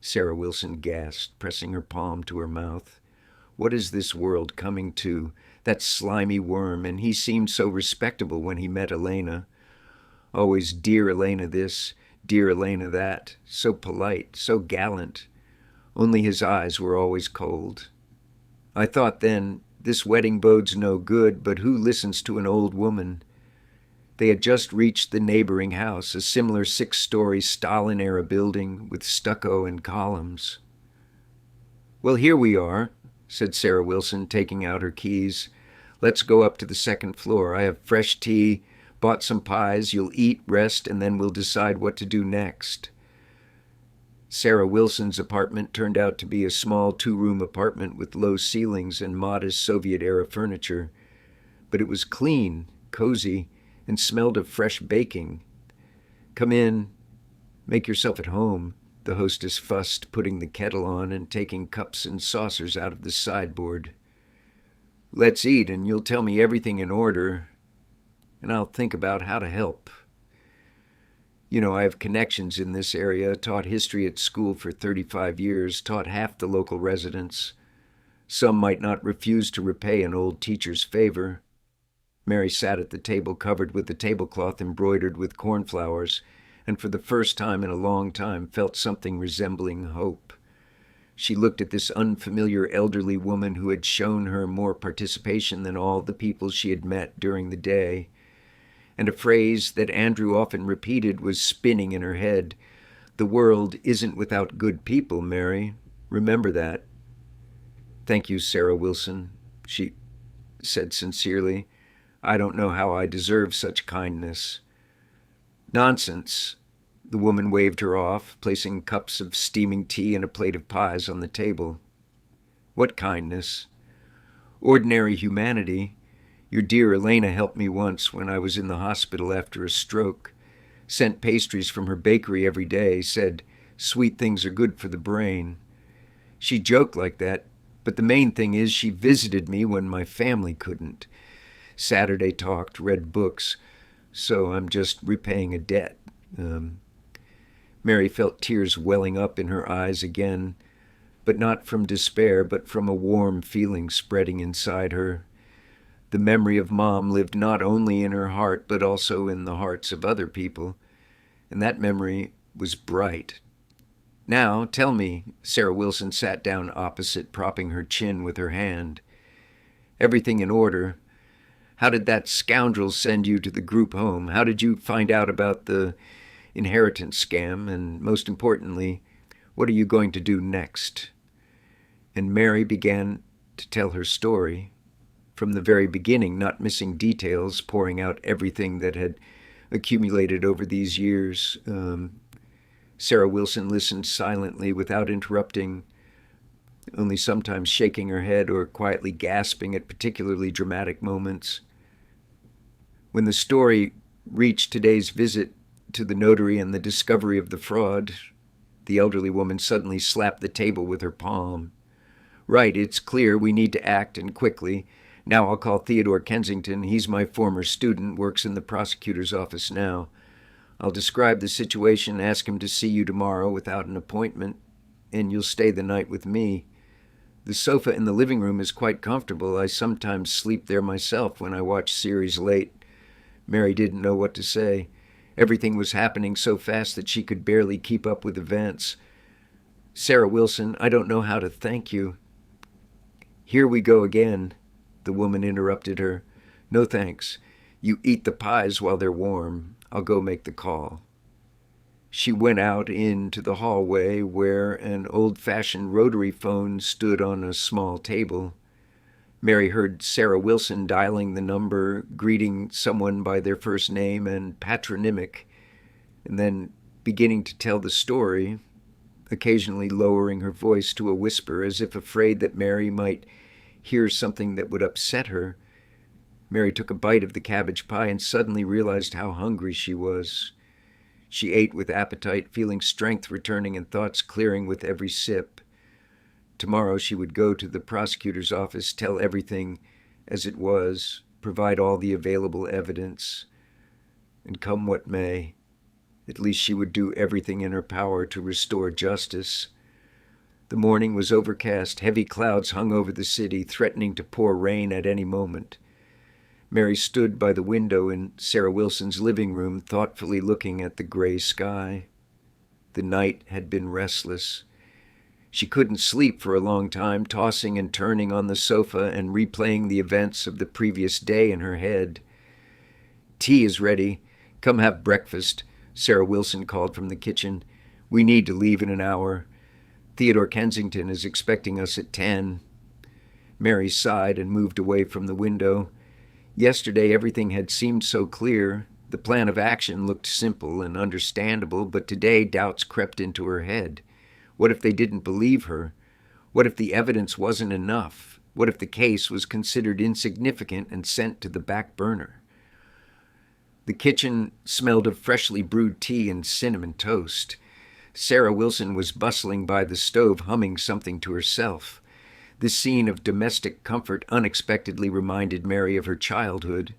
Sarah Wilson gasped, pressing her palm to her mouth. What is this world coming to? That slimy worm, and he seemed so respectable when he met Elena. Always dear Elena this, dear Elena that, so polite, so gallant. Only his eyes were always cold. I thought then, this wedding bodes no good, but who listens to an old woman? They had just reached the neighboring house, a similar 6-story Stalin-era building with stucco and columns. Well, here we are, said Sarah Wilson, taking out her keys. Let's go up to the 2nd floor. I have fresh tea, bought some pies. You'll eat, rest, and then we'll decide what to do next. Sarah Wilson's apartment turned out to be a small 2-room apartment with low ceilings and modest Soviet-era furniture. But it was clean, cozy, and smelled of fresh baking. Come in, make yourself at home, the hostess fussed, putting the kettle on and taking cups and saucers out of the sideboard. Let's eat, and you'll tell me everything in order, and I'll think about how to help. You know, I have connections in this area, taught history at school for 35 years, taught half the local residents. Some might not refuse to repay an old teacher's favor. Mary sat at the table covered with a tablecloth embroidered with cornflowers, and for the first time in a long time felt something resembling hope. She looked at this unfamiliar elderly woman who had shown her more participation than all the people she had met during the day. And a phrase that Andrew often repeated was spinning in her head. The world isn't without good people, Mary. Remember that. Thank you, Sarah Wilson, she said sincerely. I don't know how I deserve such kindness. Nonsense. The woman waved her off, placing cups of steaming tea and a plate of pies on the table. What kindness? Ordinary humanity. Your dear Elena helped me once when I was in the hospital after a stroke. Sent pastries from her bakery every day, said sweet things are good for the brain. She joked like that, but the main thing is she visited me when my family couldn't. Saturday talked, read books, so I'm just repaying a debt. Mary felt tears welling up in her eyes again, but not from despair, but from a warm feeling spreading inside her. The memory of Mom lived not only in her heart, but also in the hearts of other people, and that memory was bright. Now, tell me, Sarah Wilson sat down opposite, propping her chin with her hand. Everything in order. How did that scoundrel send you to the group home? How did you find out about the inheritance scam? And most importantly, what are you going to do next? And Mary began to tell her story. From the very beginning, not missing details, pouring out everything that had accumulated over these years. Sarah Wilson listened silently without interrupting, only sometimes shaking her head or quietly gasping at particularly dramatic moments. When the story reached today's visit, to the notary and the discovery of the fraud. The elderly woman suddenly slapped the table with her palm. Right, it's clear we need to act, and quickly. Now I'll call Theodore Kensington. He's my former student, works in the prosecutor's office now. I'll describe the situation, ask him to see you tomorrow without an appointment, and you'll stay the night with me. The sofa in the living room is quite comfortable. I sometimes sleep there myself when I watch series late. Mary didn't know what to say. Everything was happening so fast that she could barely keep up with events. Sarah Wilson, I don't know how to thank you. Here we go again, the woman interrupted her. No thanks. You eat the pies while they're warm. I'll go make the call. She went out into the hallway where an old-fashioned rotary phone stood on a small table. Mary heard Sarah Wilson dialing the number, greeting someone by their first name and patronymic, and then beginning to tell the story, occasionally lowering her voice to a whisper as if afraid that Mary might hear something that would upset her. Mary took a bite of the cabbage pie and suddenly realized how hungry she was. She ate with appetite, feeling strength returning and thoughts clearing with every sip. Tomorrow she would go to the prosecutor's office, tell everything as it was, provide all the available evidence, and come what may, at least she would do everything in her power to restore justice. The morning was overcast. Heavy clouds hung over the city, threatening to pour rain at any moment. Mary stood by the window in Sarah Wilson's living room, thoughtfully looking at the gray sky. The night had been restless. She couldn't sleep for a long time, tossing and turning on the sofa and replaying the events of the previous day in her head. Tea is ready. Come have breakfast, Sarah Wilson called from the kitchen. We need to leave in an hour. Theodore Kensington is expecting us at 10. Mary sighed and moved away from the window. Yesterday everything had seemed so clear. The plan of action looked simple and understandable, but today doubts crept into her head. What if they didn't believe her? What if the evidence wasn't enough? What if the case was considered insignificant and sent to the back burner? The kitchen smelled of freshly brewed tea and cinnamon toast. Sarah Wilson was bustling by the stove, humming something to herself. This scene of domestic comfort unexpectedly reminded Mary of her childhood.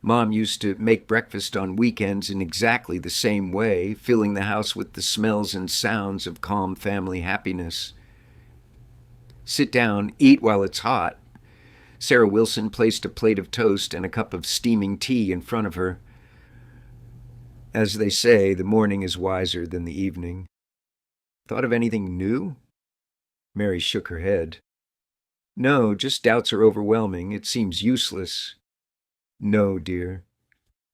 Mom used to make breakfast on weekends in exactly the same way, filling the house with the smells and sounds of calm family happiness. Sit down, eat while it's hot. Sarah Wilson placed a plate of toast and a cup of steaming tea in front of her. As they say, the morning is wiser than the evening. Thought of anything new? Mary shook her head. No, just doubts are overwhelming. It seems useless. No, dear.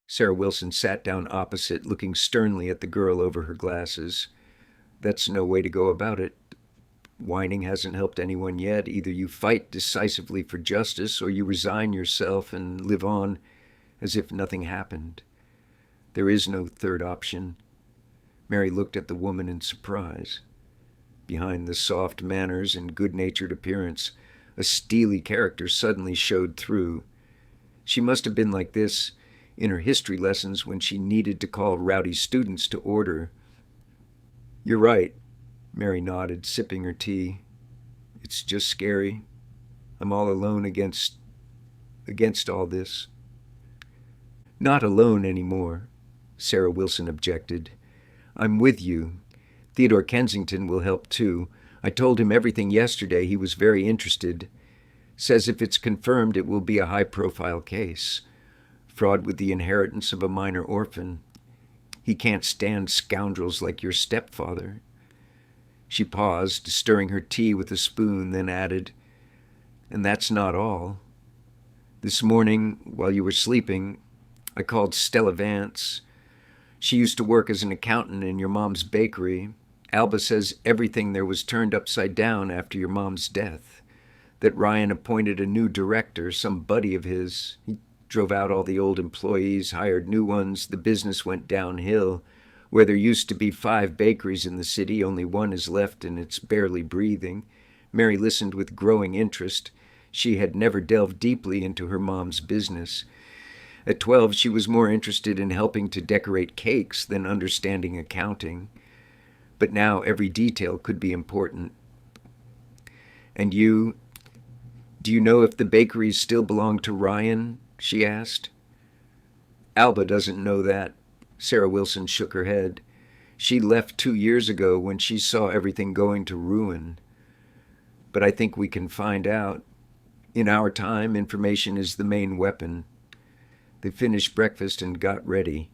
Sarah Wilson sat down opposite, looking sternly at the girl over her glasses. That's no way to go about it. Whining hasn't helped anyone yet. Either you fight decisively for justice, or you resign yourself and live on as if nothing happened. There is no third option. Mary looked at the woman in surprise. Behind the soft manners and good-natured appearance, a steely character suddenly showed through. She must have been like this in her history lessons when she needed to call rowdy students to order. You're right, Mary nodded, sipping her tea. It's just scary. I'm all alone against all this. Not alone anymore, Sarah Wilson objected. I'm with you. Theodore Kensington will help too. I told him everything yesterday. He was very interested. Says if it's confirmed, it will be a high-profile case. Fraud with the inheritance of a minor orphan. He can't stand scoundrels like your stepfather. She paused, stirring her tea with a spoon, then added, and that's not all. This morning, while you were sleeping, I called Stella Vance. She used to work as an accountant in your mom's bakery. Alba says everything there was turned upside down after your mom's death. That Ryan appointed a new director, some buddy of his. He drove out all the old employees, hired new ones. The business went downhill. Where there used to be 5 bakeries in the city, only one is left and it's barely breathing. Mary listened with growing interest. She had never delved deeply into her mom's business. At 12, she was more interested in helping to decorate cakes than understanding accounting. But now every detail could be important. And you, do you know if the bakeries still belong to Ryan? She asked. Alba doesn't know that. Sarah Wilson shook her head. She left 2 years ago when she saw everything going to ruin. But I think we can find out. In our time, information is the main weapon. They finished breakfast and got ready.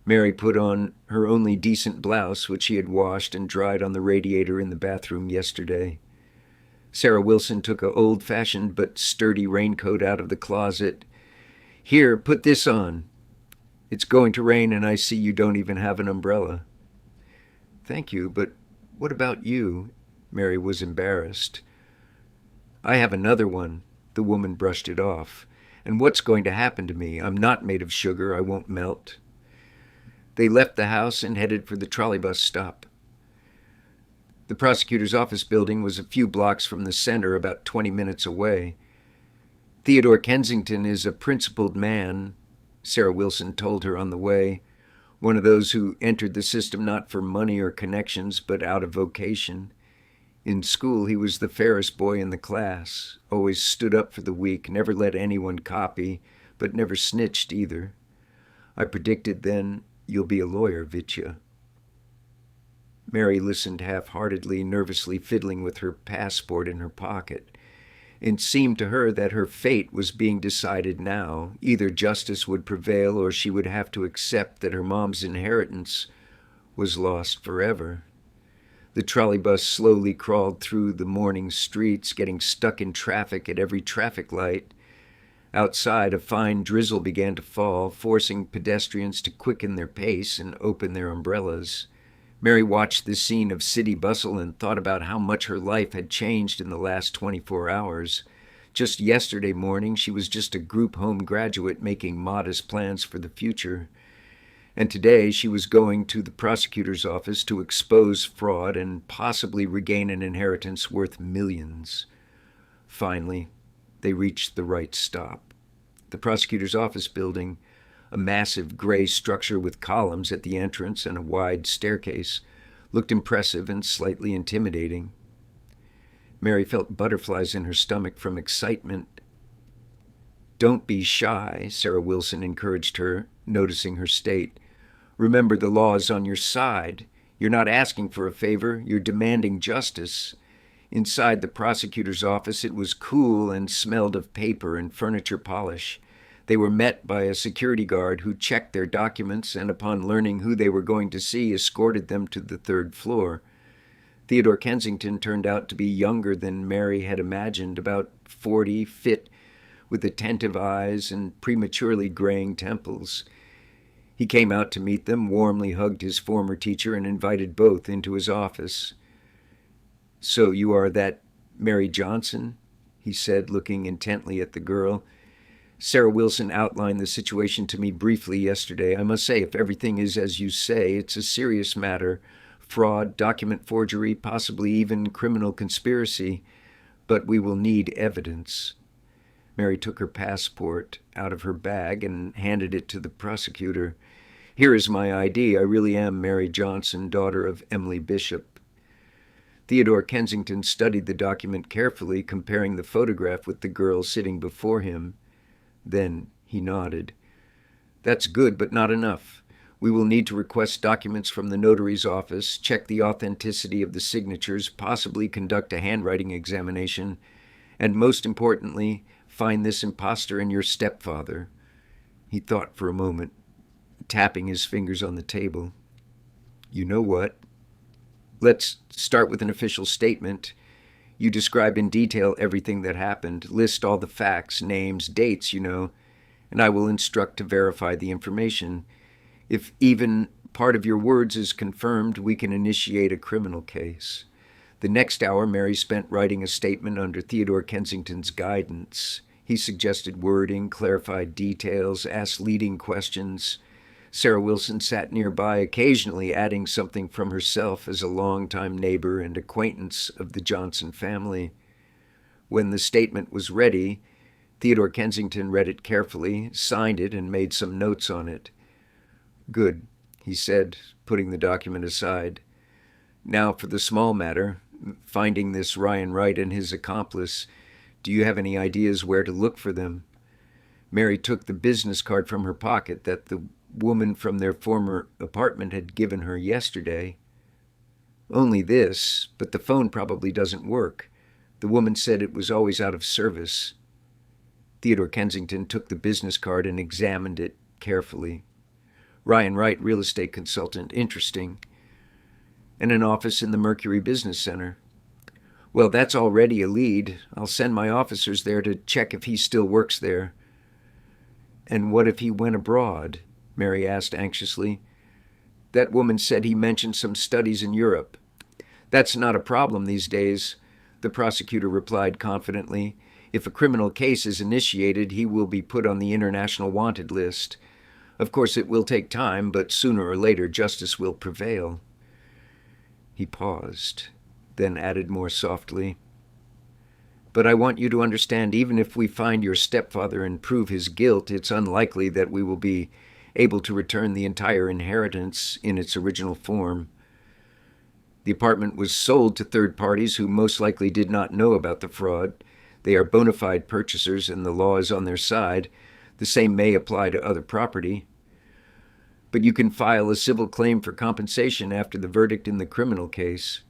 Mary put on her only decent blouse, which she had washed and dried on the radiator in the bathroom yesterday. Sarah Wilson took an old-fashioned but sturdy raincoat out of the closet. Here, put this on. It's going to rain and I see you don't even have an umbrella. Thank you, but what about you? Mary was embarrassed. I have another one. The woman brushed it off. And what's going to happen to me? I'm not made of sugar. I won't melt. They left the house and headed for the trolleybus stop. The prosecutor's office building was a few blocks from the center, about 20 minutes away. Theodore Kensington is a principled man, Sarah Wilson told her on the way, one of those who entered the system not for money or connections, but out of vocation. In school, he was the fairest boy in the class, always stood up for the weak, never let anyone copy, but never snitched either. I predicted then, you'll be a lawyer, Vitya. Mary listened half-heartedly, nervously fiddling with her passport in her pocket. It seemed to her that her fate was being decided now. Either justice would prevail or she would have to accept that her mom's inheritance was lost forever. The trolleybus slowly crawled through the morning streets, getting stuck in traffic at every traffic light. Outside, a fine drizzle began to fall, forcing pedestrians to quicken their pace and open their umbrellas. Mary watched the scene of city bustle and thought about how much her life had changed in the last 24 hours. Just yesterday morning, she was just a group home graduate making modest plans for the future. And today, she was going to the prosecutor's office to expose fraud and possibly regain an inheritance worth millions. Finally, they reached the right stop. The prosecutor's office building, a massive gray structure with columns at the entrance and a wide staircase, looked impressive and slightly intimidating. Mary felt butterflies in her stomach from excitement. Don't be shy, Sarah Wilson encouraged her, noticing her state. Remember, the law is on your side. You're not asking for a favor, you're demanding justice. Inside the prosecutor's office, it was cool and smelled of paper and furniture polish. They were met by a security guard who checked their documents and, upon learning who they were going to see, escorted them to the third floor. Theodore Kensington turned out to be younger than Mary had imagined, about 40, fit, with attentive eyes and prematurely graying temples. He came out to meet them, warmly hugged his former teacher, and invited both into his office. So you are that Mary Johnson? He said, looking intently at the girl. Sarah Wilson outlined the situation to me briefly yesterday. I must say, if everything is as you say, it's a serious matter. Fraud, document forgery, possibly even criminal conspiracy. But we will need evidence. Mary took her passport out of her bag and handed it to the prosecutor. Here is my ID. I really am Mary Johnson, daughter of Emily Bishop. Theodore Kensington studied the document carefully, comparing the photograph with the girl sitting before him. Then he nodded. That's good, but not enough. We will need to request documents from the notary's office, check the authenticity of the signatures, possibly conduct a handwriting examination, and most importantly, find this imposter and your stepfather. He thought for a moment, tapping his fingers on the table. You know what? Let's start with an official statement. You describe in detail everything that happened, list all the facts, names, dates, and I will instruct to verify the information. If even part of your words is confirmed, we can initiate a criminal case. The next hour, Mary spent writing a statement under Theodore Kensington's guidance. He suggested wording, clarified details, asked leading questions. Sarah Wilson sat nearby, occasionally adding something from herself as a longtime neighbor and acquaintance of the Johnson family. When the statement was ready, Theodore Kensington read it carefully, signed it, and made some notes on it. "Good," he said, putting the document aside. "Now for the small matter, finding this Ryan Wright and his accomplice. Do you have any ideas where to look for them?" Mary took the business card from her pocket that the woman from their former apartment had given her yesterday. "Only this, but the phone probably doesn't work. The woman said it was always out of service." Theodore Kensington took the business card and examined it carefully. Ryan Wright, real estate consultant, interesting. And an office in the Mercury Business Center. Well, that's already a lead. I'll send my officers there to check if he still works there. "And what if he went abroad?" Mary asked anxiously. "That woman said he mentioned some studies in Europe." "That's not a problem these days," the prosecutor replied confidently. "If a criminal case is initiated, he will be put on the international wanted list. Of course, it will take time, but sooner or later justice will prevail." He paused, then added more softly, "But I want you to understand, even if we find your stepfather and prove his guilt, it's unlikely that we will be able to return the entire inheritance in its original form. The apartment was sold to third parties who most likely did not know about the fraud. They are bona fide purchasers and the law is on their side. The same may apply to other property. But you can file a civil claim for compensation after the verdict in the criminal case."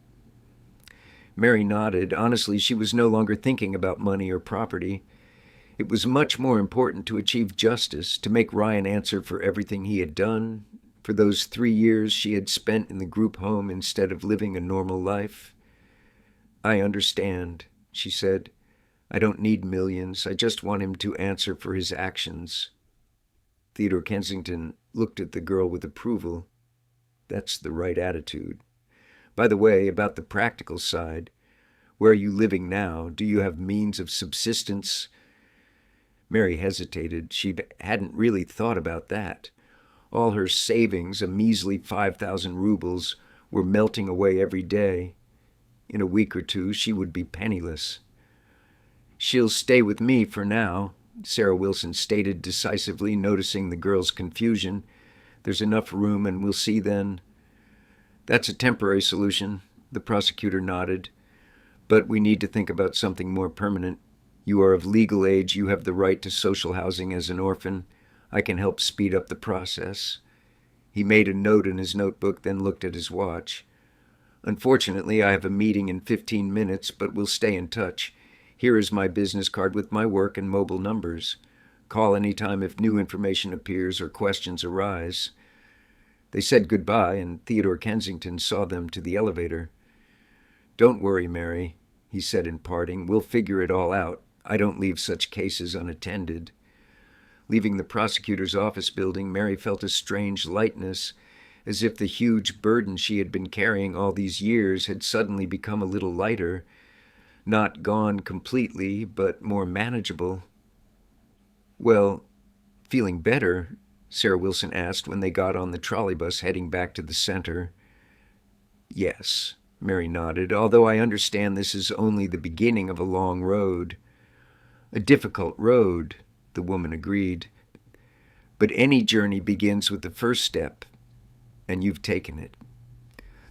Mary nodded. Honestly, she was no longer thinking about money or property. It was much more important to achieve justice, to make Ryan answer for everything he had done, for those 3 years she had spent in the group home instead of living a normal life. "I understand," she said. "I don't need millions. I just want him to answer for his actions." Theodore Kensington looked at the girl with approval. That's the right attitude. "By the way, about the practical side, where are you living now? Do you have means of subsistence?" Mary hesitated. She hadn't really thought about that. All her savings, a measly 5,000 rubles, were melting away every day. In a week or two, she would be penniless. "She'll stay with me for now," Sarah Wilson stated decisively, noticing the girl's confusion. "There's enough room, and we'll see then." "That's a temporary solution," the prosecutor nodded. "But we need to think about something more permanent. You are of legal age. You have the right to social housing as an orphan. I can help speed up the process." He made a note in his notebook, then looked at his watch. "Unfortunately, I have a meeting in 15 minutes, but we'll stay in touch. Here is my business card with my work and mobile numbers. Call anytime if new information appears or questions arise." They said goodbye, and Theodore Kensington saw them to the elevator. "Don't worry, Mary," he said in parting. "We'll figure it all out. I don't leave such cases unattended." Leaving the prosecutor's office building, Mary felt a strange lightness, as if the huge burden she had been carrying all these years had suddenly become a little lighter. Not gone completely, but more manageable. "Well, feeling better?" Sarah Wilson asked when they got on the trolley bus heading back to the center. "Yes," Mary nodded, "although I understand this is only the beginning of a long road." "A difficult road," the woman agreed. "But any journey begins with the first step, and you've taken it."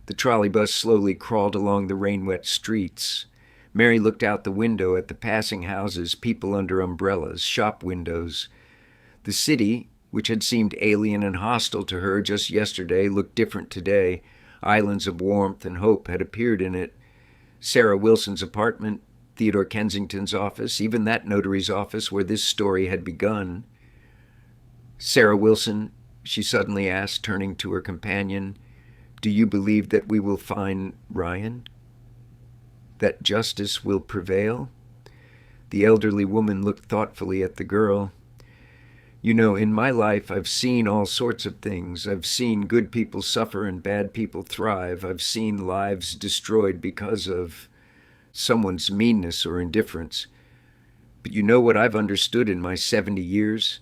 The trolley bus slowly crawled along the rain-wet streets. Mary looked out the window at the passing houses, people under umbrellas, shop windows. The city, which had seemed alien and hostile to her just yesterday, looked different today. Islands of warmth and hope had appeared in it. Sarah Wilson's apartment, Theodore Kensington's office, even that notary's office where this story had begun. "Sarah Wilson," she suddenly asked, turning to her companion, "do you believe that we will find Ryan? That justice will prevail?" The elderly woman looked thoughtfully at the girl. "You know, in my life I've seen all sorts of things. I've seen good people suffer and bad people thrive. I've seen lives destroyed because of someone's meanness or indifference. But you know what I've understood in my 70 years?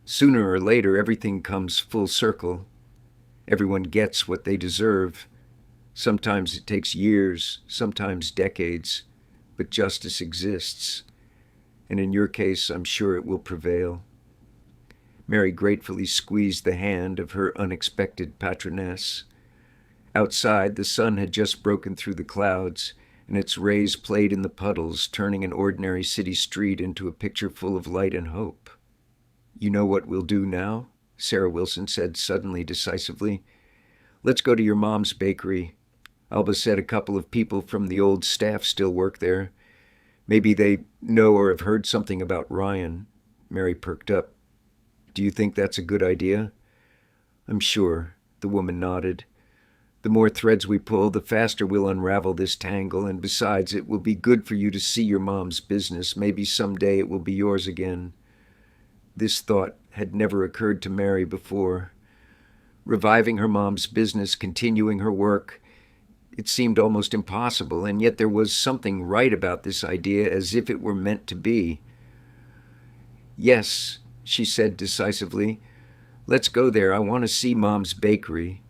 Sooner or later, everything comes full circle. Everyone gets what they deserve. Sometimes it takes years, sometimes decades, but justice exists. and in your case, I'm sure it will prevail." Mary gratefully squeezed the hand of her unexpected patroness. Outside, the sun had just broken through the clouds, and its rays played in the puddles, turning an ordinary city street into a picture full of light and hope. "You know what we'll do now?" Sarah Wilson said suddenly, decisively. "Let's go to your mom's bakery. Alba said a couple of people from the old staff still work there. Maybe they know or have heard something about Ryan." Mary perked up. "Do you think that's a good idea?" "I'm sure," the woman nodded. "The more threads we pull, the faster we'll unravel this tangle, and besides, it will be good for you to see your mom's business. Maybe someday it will be yours again." This thought had never occurred to Mary before. Reviving her mom's business, continuing her work, it seemed almost impossible, and yet there was something right about this idea, as if it were meant to be. "Yes," she said decisively. "Let's go there. I want to see Mom's bakery."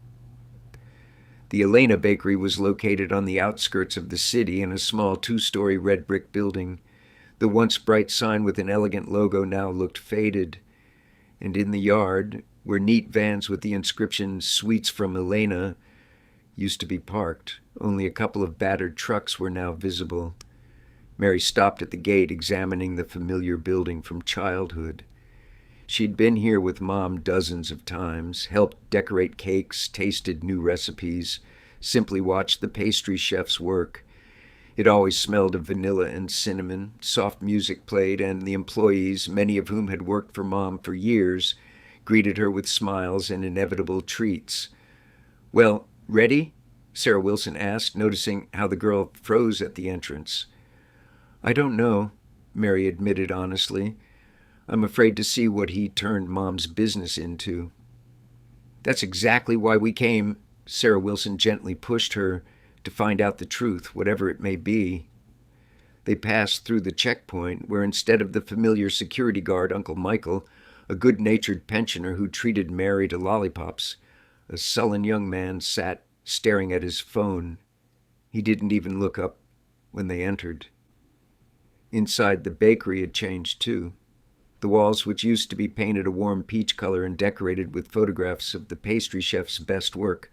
The Elena Bakery was located on the outskirts of the city in a small 2-story red brick building. The once bright sign with an elegant logo now looked faded, and in the yard, where neat vans with the inscription "Sweets from Elena" used to be parked, only a couple of battered trucks were now visible. Mary stopped at the gate, examining the familiar building from childhood. She'd been here with Mom dozens of times, helped decorate cakes, tasted new recipes, simply watched the pastry chefs work. It always smelled of vanilla and cinnamon, soft music played, and the employees, many of whom had worked for Mom for years, greeted her with smiles and inevitable treats. "Well, ready?" Sarah Wilson asked, noticing how the girl froze at the entrance. "I don't know," Mary admitted honestly. "I'm afraid to see what he turned Mom's business into." "That's exactly why we came," Sarah Wilson gently pushed her, "to find out the truth, whatever it may be." They passed through the checkpoint, where instead of the familiar security guard, Uncle Michael, a good-natured pensioner who treated Mary to lollipops, a sullen young man sat staring at his phone. He didn't even look up when they entered. Inside, the bakery had changed too. The walls, which used to be painted a warm peach color and decorated with photographs of the pastry chef's best work,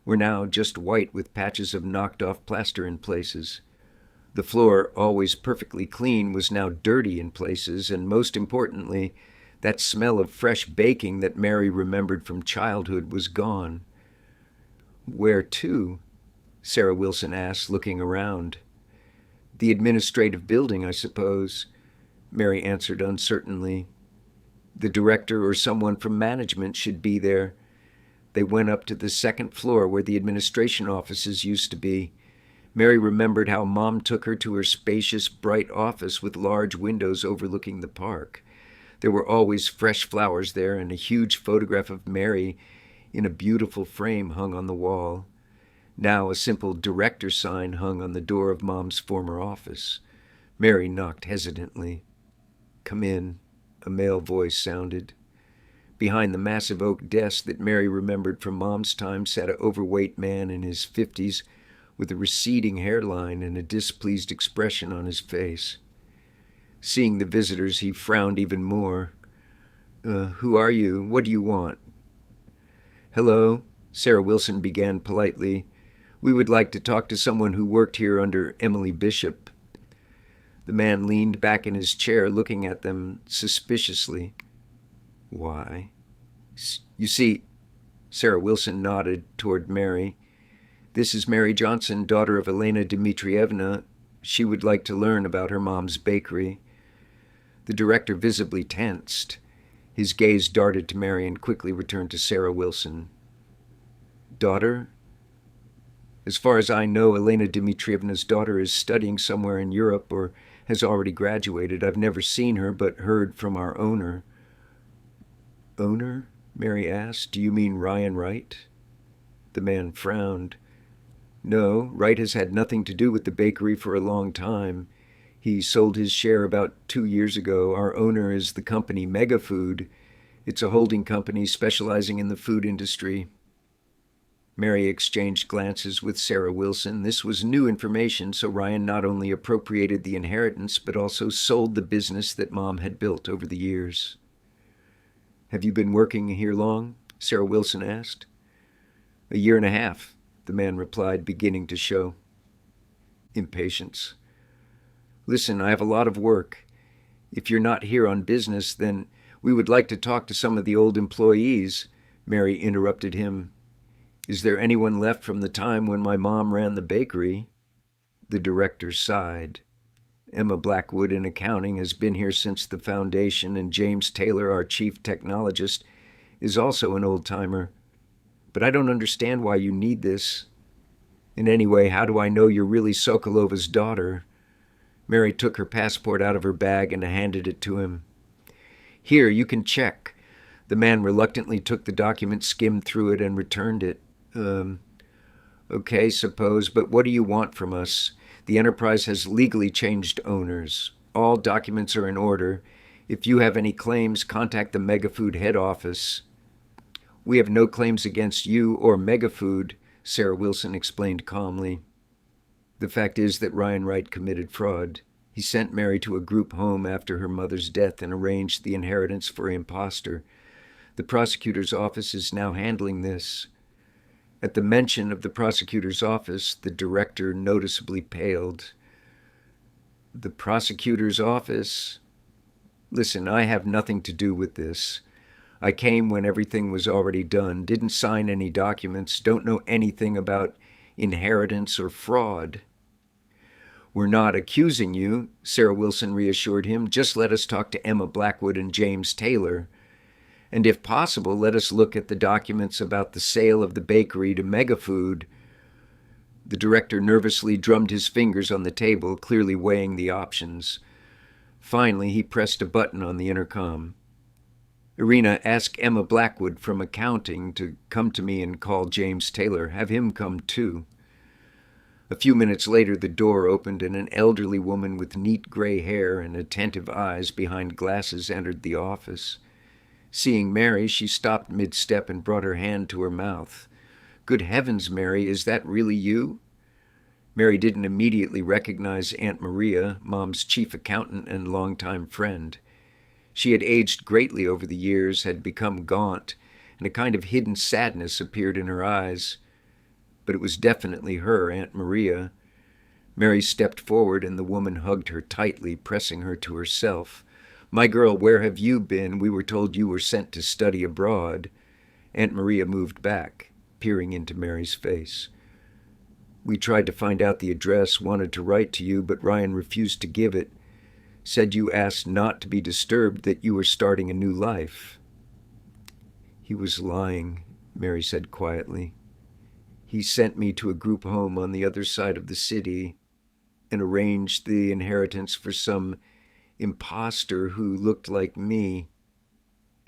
were now just white with patches of knocked-off plaster in places. The floor, always perfectly clean, was now dirty in places, and most importantly, that smell of fresh baking that Mary remembered from childhood was gone. "Where to?" Sarah Wilson asked, looking around. "The administrative building, I suppose," Mary answered uncertainly. "The director or someone from management should be there." They went up to the second floor where the administration offices used to be. Mary remembered how Mom took her to her spacious, bright office with large windows overlooking the park. There were always fresh flowers there, and a huge photograph of Mary in a beautiful frame hung on the wall. Now a simple director sign hung on the door of Mom's former office. Mary knocked hesitantly. "Come in," a male voice sounded. Behind the massive oak desk that Mary remembered from Mom's time sat an overweight man in his 50s with a receding hairline and a displeased expression on his face. Seeing the visitors, he frowned even more. Who are you? What do you want?" "Hello," Sarah Wilson began politely. "We would like to talk to someone who worked here under Emily Bishop." The man leaned back in his chair, looking at them suspiciously. "Why?" "You see," Sarah Wilson nodded toward Mary. "This is Mary Johnson, daughter of Elena Dmitrievna. She would like to learn about her mom's bakery." The director visibly tensed. His gaze darted to Mary and quickly returned to Sarah Wilson. "Daughter?" "As far as I know, Elena Dmitrievna's daughter is studying somewhere in Europe or has already graduated. I've never seen her, but heard from our owner." "Owner?" Mary asked. "Do you mean Ryan Wright?" The man frowned. "No, Wright has had nothing to do with the bakery for a long time. He sold his share about 2 years ago. Our owner is the company Megafood. It's a holding company specializing in the food industry." Mary exchanged glances with Sarah Wilson. This was new information, so Ryan not only appropriated the inheritance, but also sold the business that Mom had built over the years. "Have you been working here long?" Sarah Wilson asked. "A year and a half," the man replied, beginning to show impatience. "Listen, I have a lot of work. If you're not here on business, then we would like to talk to some of the old employees," Mary interrupted him. "Is there anyone left from the time when my mom ran the bakery?" The director sighed. "Emma Blackwood in accounting has been here since the foundation, and James Taylor, our chief technologist, is also an old-timer. But I don't understand why you need this. And anyway, how do I know you're really Sokolova's daughter?" Mary took her passport out of her bag and handed it to him. "Here, you can check." The man reluctantly took the document, skimmed through it, and returned it. Okay, suppose, but what do you want from us? The enterprise has legally changed owners. All documents are in order. If you have any claims, contact the Megafood head office." "We have no claims against you or Megafood," Sarah Wilson explained calmly. "The fact is that Ryan Wright committed fraud. He sent Mary to a group home after her mother's death and arranged the inheritance for an imposter. The prosecutor's office is now handling this." At the mention of the prosecutor's office, the director noticeably paled. "The prosecutor's office? Listen, I have nothing to do with this. I came when everything was already done, didn't sign any documents, don't know anything about inheritance or fraud." "We're not accusing you," Sarah Wilson reassured him. "Just let us talk to Emma Blackwood and James Taylor. And if possible, let us look at the documents about the sale of the bakery to Megafood." The director nervously drummed his fingers on the table, clearly weighing the options. Finally, he pressed a button on the intercom. "Irina, ask Emma Blackwood from accounting to come to me and call James Taylor. Have him come too." A few minutes later, the door opened and an elderly woman with neat gray hair and attentive eyes behind glasses entered the office. Seeing Mary, she stopped mid-step and brought her hand to her mouth. "Good heavens, Mary, is that really you?" Mary didn't immediately recognize Aunt Maria, Mom's chief accountant and longtime friend. She had aged greatly over the years, had become gaunt, and a kind of hidden sadness appeared in her eyes. But it was definitely her, Aunt Maria. Mary stepped forward and the woman hugged her tightly, pressing her to herself. "My girl, where have you been? We were told you were sent to study abroad." Aunt Maria moved back, peering into Mary's face. "We tried to find out the address, wanted to write to you, but Ryan refused to give it. Said you asked not to be disturbed, that you were starting a new life." "He was lying," Mary said quietly. "He sent me to a group home on the other side of the city and arranged the inheritance for some imposter who looked like me."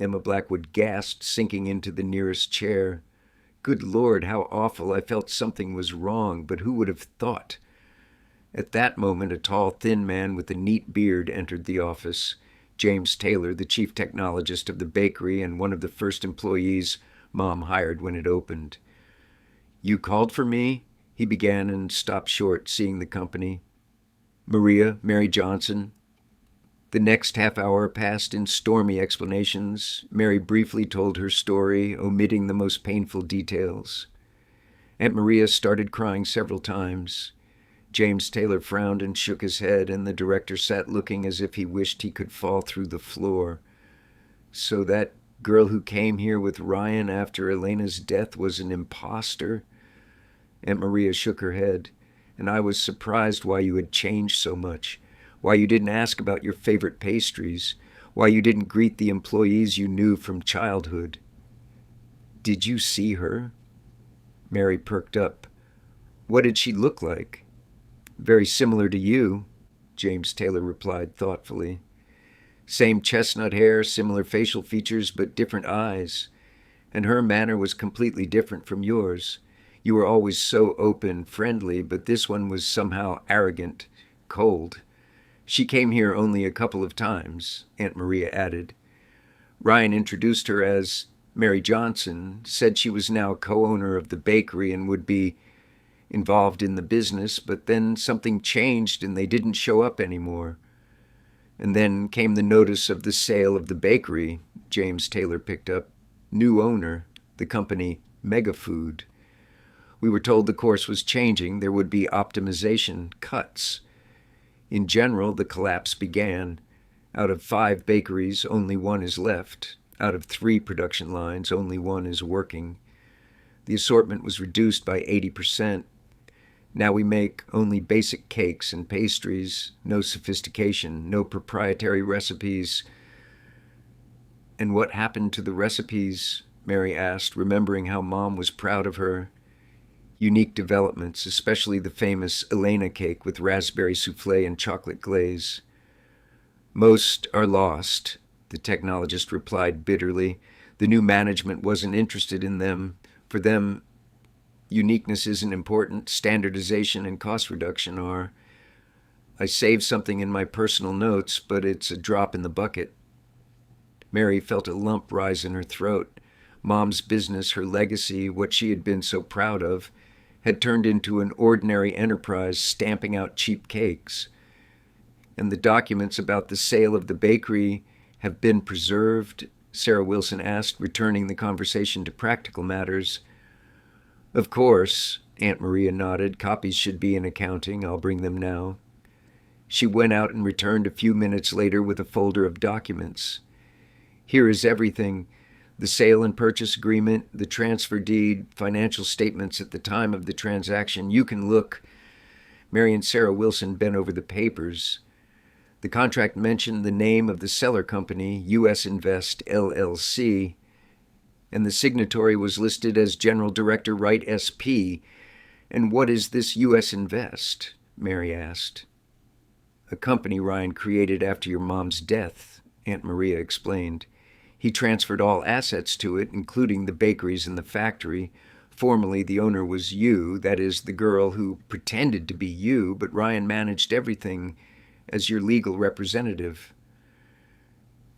Emma Blackwood gasped, sinking into the nearest chair. "Good Lord, how awful. I felt something was wrong, but who would have thought?" At that moment, a tall, thin man with a neat beard entered the office. James Taylor, the chief technologist of the bakery and one of the first employees Mom hired when it opened. "You called for me?" he began and stopped short, seeing the company. Mary Johnson." The next half hour passed in stormy explanations. Mary briefly told her story, omitting the most painful details. Aunt Maria started crying several times. James Taylor frowned and shook his head, and the director sat looking as if he wished he could fall through the floor. "So that girl who came here with Ryan after Elena's death was an imposter?" Aunt Maria shook her head. "And I was surprised why you had changed so much. Why you didn't ask about your favorite pastries, why you didn't greet the employees you knew from childhood." "Did you see her?" Mary perked up. "What did she look like?" "Very similar to you," James Taylor replied thoughtfully. "Same chestnut hair, similar facial features, but different eyes. And her manner was completely different from yours. You were always so open, friendly, but this one was somehow arrogant, cold. She came here only a couple of times," Aunt Maria added. "Ryan introduced her as Mary Johnson, said she was now co-owner of the bakery and would be involved in the business, but then something changed and they didn't show up anymore. And then came the notice of the sale of the bakery. James Taylor picked up. New owner, the company Megafood. We were told the course was changing. There would be optimization cuts. In general, the collapse began. Out of 5 bakeries, only 1 is left. Out of 3 production lines, only 1 is working. The assortment was reduced by 80%. Now we make only basic cakes and pastries, no sophistication, no proprietary recipes. And what happened to the recipes? Mary asked, remembering how Mom was proud of her. Unique developments, especially the famous Elena cake with raspberry souffle and chocolate glaze. Most are lost, the technologist replied bitterly. The new management wasn't interested in them. For them, uniqueness isn't important. Standardization and cost reduction are. I saved something in my personal notes, but it's a drop in the bucket. Mary felt a lump rise in her throat. Mom's business, her legacy, what she had been so proud of, had turned into an ordinary enterprise stamping out cheap cakes. And the documents about the sale of the bakery have been preserved? Sarah Wilson asked, returning the conversation to practical matters. Of course, Aunt Maria nodded. Copies should be in accounting. I'll bring them now. She went out and returned a few minutes later with a folder of documents. Here is everything: the sale and purchase agreement, the transfer deed, financial statements at the time of the transaction. You can look. Mary and Sarah Wilson bent over the papers. The contract mentioned the name of the seller company, U.S. Invest, LLC, and the signatory was listed as General Director Wright SP. And what is this U.S. Invest? Mary asked. A company Ryan created after your mom's death, Aunt Maria explained. He transferred all assets to it, including the bakeries and the factory. Formerly, the owner was you, that is, the girl who pretended to be you, but Ryan managed everything as your legal representative.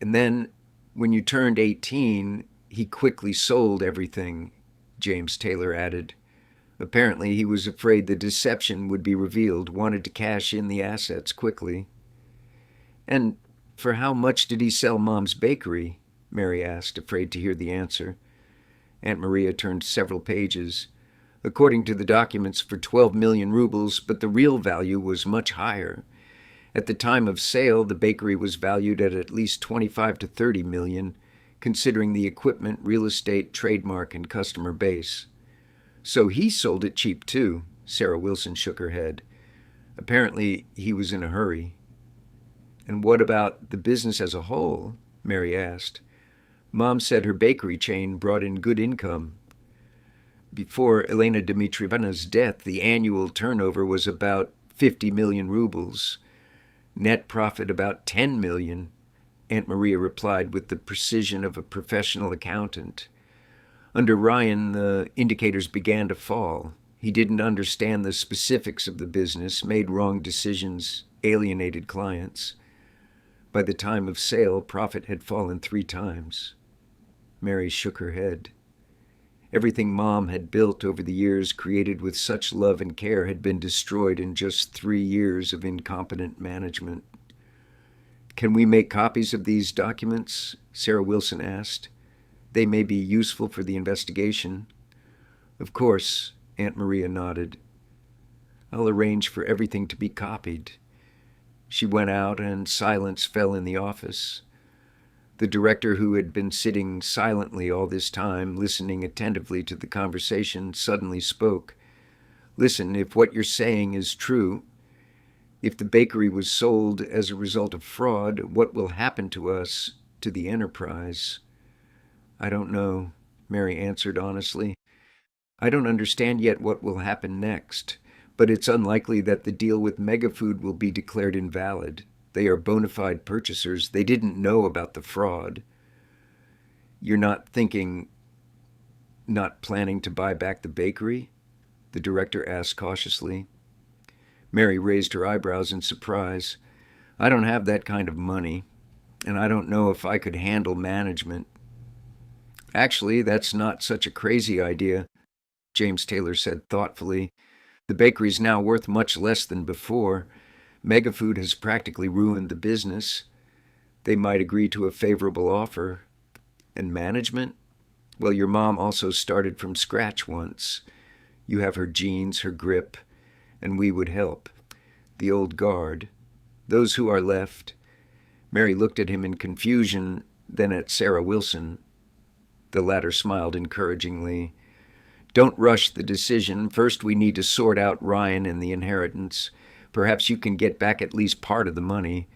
And then, when you turned 18, he quickly sold everything, James Taylor added. Apparently, he was afraid the deception would be revealed, wanted to cash in the assets quickly. And for how much did he sell Mom's bakery? Mary asked, afraid to hear the answer. Aunt Maria turned several pages. According to the documents, for 12 million rubles, but the real value was much higher. At the time of sale, the bakery was valued at least 25 to 30 million, considering the equipment, real estate, trademark, and customer base. So he sold it cheap too, Sarah Wilson shook her head. Apparently, he was in a hurry. And what about the business as a whole? Mary asked. Mom said her bakery chain brought in good income. Before Elena Dmitrievna's death, the annual turnover was about 50 million rubles. Net profit about 10 million, Aunt Maria replied with the precision of a professional accountant. Under Ryan, the indicators began to fall. He didn't understand the specifics of the business, made wrong decisions, alienated clients. By the time of sale, profit had fallen 3 times. Mary shook her head. Everything Mom had built over the years, created with such love and care, had been destroyed in just 3 years of incompetent management. Can we make copies of these documents? Sarah Wilson asked. They may be useful for the investigation. Of course, Aunt Maria nodded. I'll arrange for everything to be copied. She went out, and silence fell in the office. The director, who had been sitting silently all this time, listening attentively to the conversation, suddenly spoke. Listen, if what you're saying is true, if the bakery was sold as a result of fraud, what will happen to us, to the enterprise? I don't know, Mary answered honestly. I don't understand yet what will happen next, but it's unlikely that the deal with Megafood will be declared invalid. They are bona fide purchasers. They didn't know about the fraud. You're not planning to buy back the bakery? The director asked cautiously. Mary raised her eyebrows in surprise. I don't have that kind of money, and I don't know if I could handle management. Actually, that's not such a crazy idea, James Taylor said thoughtfully. The bakery's now worth much less than before. Megafood has practically ruined the business. They might agree to a favorable offer. And management? Well, your mom also started from scratch once. You have her genes, her grip, and we would help. The old guard. Those who are left. Mary looked at him in confusion, then at Sarah Wilson. The latter smiled encouragingly. Don't rush the decision. First, we need to sort out Ryan and the inheritance. Perhaps you can get back at least part of the money.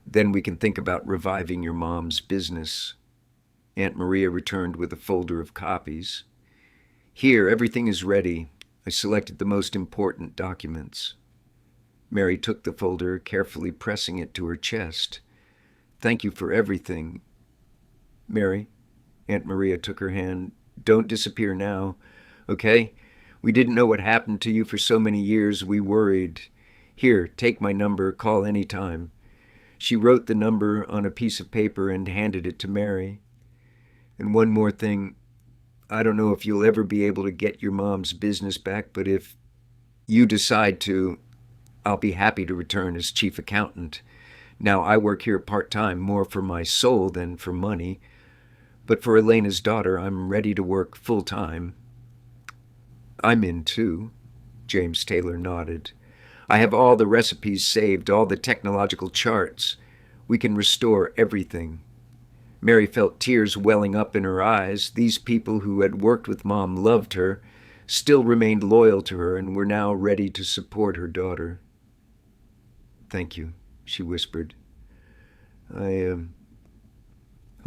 Then we can think about reviving your mom's business. Aunt Maria returned with a folder of copies. Here, everything is ready. I selected the most important documents. Mary took the folder, carefully pressing it to her chest. Thank you for everything. Mary, Aunt Maria took her hand. Don't disappear now, okay? We didn't know what happened to you for so many years. We worried. Here, take my number. Call any time. She wrote the number on a piece of paper and handed it to Mary. And one more thing. I don't know if you'll ever be able to get your mom's business back, but if you decide to, I'll be happy to return as chief accountant. Now, I work here part-time, more for my soul than for money. But for Elena's daughter, I'm ready to work full-time. I'm in too, James Taylor nodded. I have all the recipes saved, all the technological charts. We can restore everything. Mary felt tears welling up in her eyes. These people who had worked with Mom loved her, still remained loyal to her, and were now ready to support her daughter. Thank you, she whispered. I'll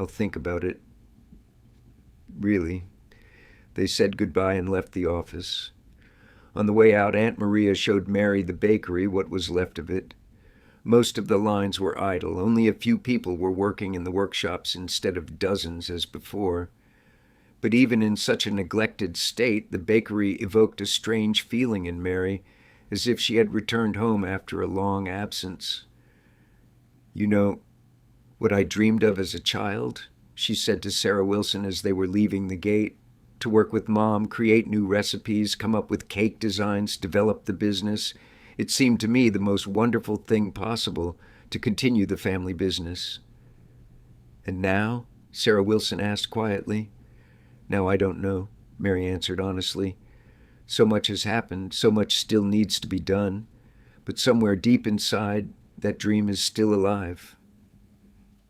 think about it. Really. They said goodbye and left the office. On the way out, Aunt Maria showed Mary the bakery, what was left of it. Most of the lines were idle. Only a few people were working in the workshops instead of dozens as before. But even in such a neglected state, the bakery evoked a strange feeling in Mary, as if she had returned home after a long absence. You know, what I dreamed of as a child, she said to Sarah Wilson as they were leaving the gate. To work with Mom, create new recipes, come up with cake designs, develop the business. It seemed to me the most wonderful thing possible to continue the family business. And now? Sarah Wilson asked quietly. Now I don't know, Mary answered honestly. So much has happened, so much still needs to be done. But somewhere deep inside, that dream is still alive.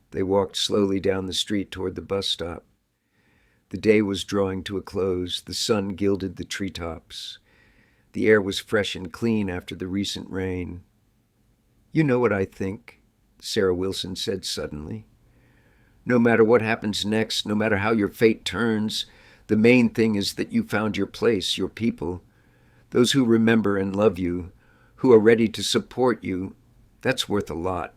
They walked slowly down the street toward the bus stop. The day was drawing to a close. The sun gilded the treetops. The air was fresh and clean after the recent rain. You know what I think, Sarah Wilson said suddenly. No matter what happens next, no matter how your fate turns, the main thing is that you found your place, your people, those who remember and love you, who are ready to support you. That's worth a lot.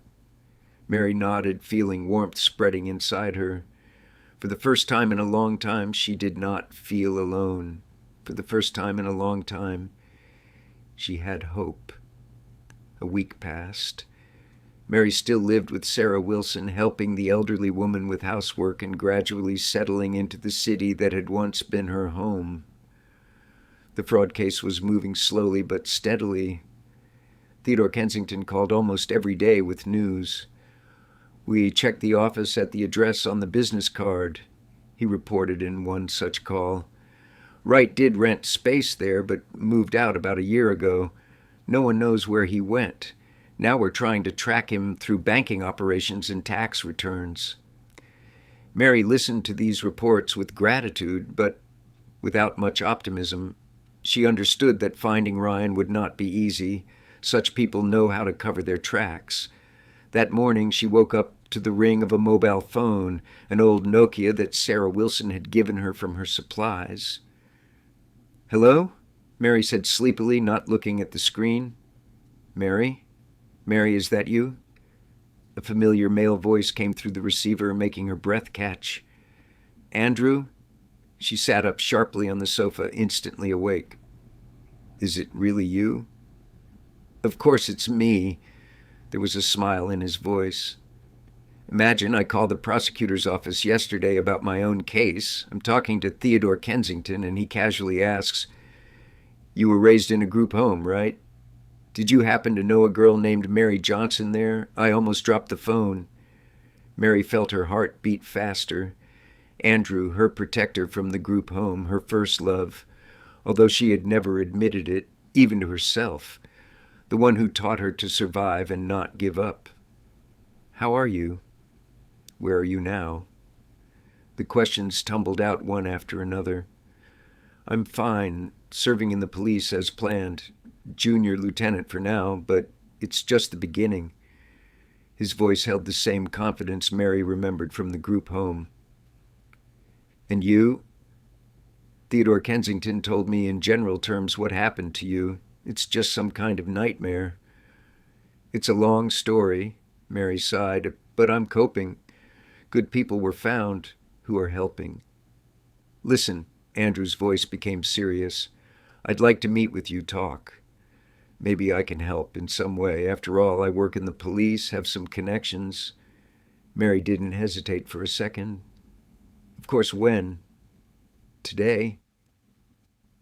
Mary nodded, feeling warmth spreading inside her. For the first time in a long time, she did not feel alone. For the first time in a long time, she had hope. A week passed. Mary still lived with Sarah Wilson, helping the elderly woman with housework and gradually settling into the city that had once been her home. The fraud case was moving slowly but steadily. Theodore Kensington called almost every day with news. We checked the office at the address on the business card, he reported in one such call. Wright did rent space there, but moved out about a year ago. No one knows where he went. Now we're trying to track him through banking operations and tax returns. Mary listened to these reports with gratitude, but without much optimism. She understood that finding Ryan would not be easy. Such people know how to cover their tracks. That morning, she woke up to the ring of a mobile phone, an old Nokia that Sarah Wilson had given her from her supplies. Hello? Mary said sleepily, not looking at the screen. Mary? Mary, is that you? A familiar male voice came through the receiver, making her breath catch. Andrew? She sat up sharply on the sofa, instantly awake. Is it really you? Of course it's me. There was a smile in his voice. Imagine I called the prosecutor's office yesterday about my own case. I'm talking to Theodore Kensington, and he casually asks, "You were raised in a group home, right? Did you happen to know a girl named Mary Johnson there?" I almost dropped the phone. Mary felt her heart beat faster. Andrew, her protector from the group home, her first love, although she had never admitted it, even to herself, the one who taught her to survive and not give up. "How are you? Where are you now?" The questions tumbled out one after another. "I'm fine, serving in the police as planned. Junior lieutenant for now, but it's just the beginning." His voice held the same confidence Mary remembered from the group home. "And you?" "Theodore Kensington told me in general terms what happened to you. It's just some kind of nightmare." "It's a long story," Mary sighed, "but I'm coping. Good people were found who are helping." "Listen," Andrew's voice became serious. "I'd like to meet with you, talk. Maybe I can help in some way. After all, I work in the police, have some connections." Mary didn't hesitate for a second. "Of course, when?" "Today.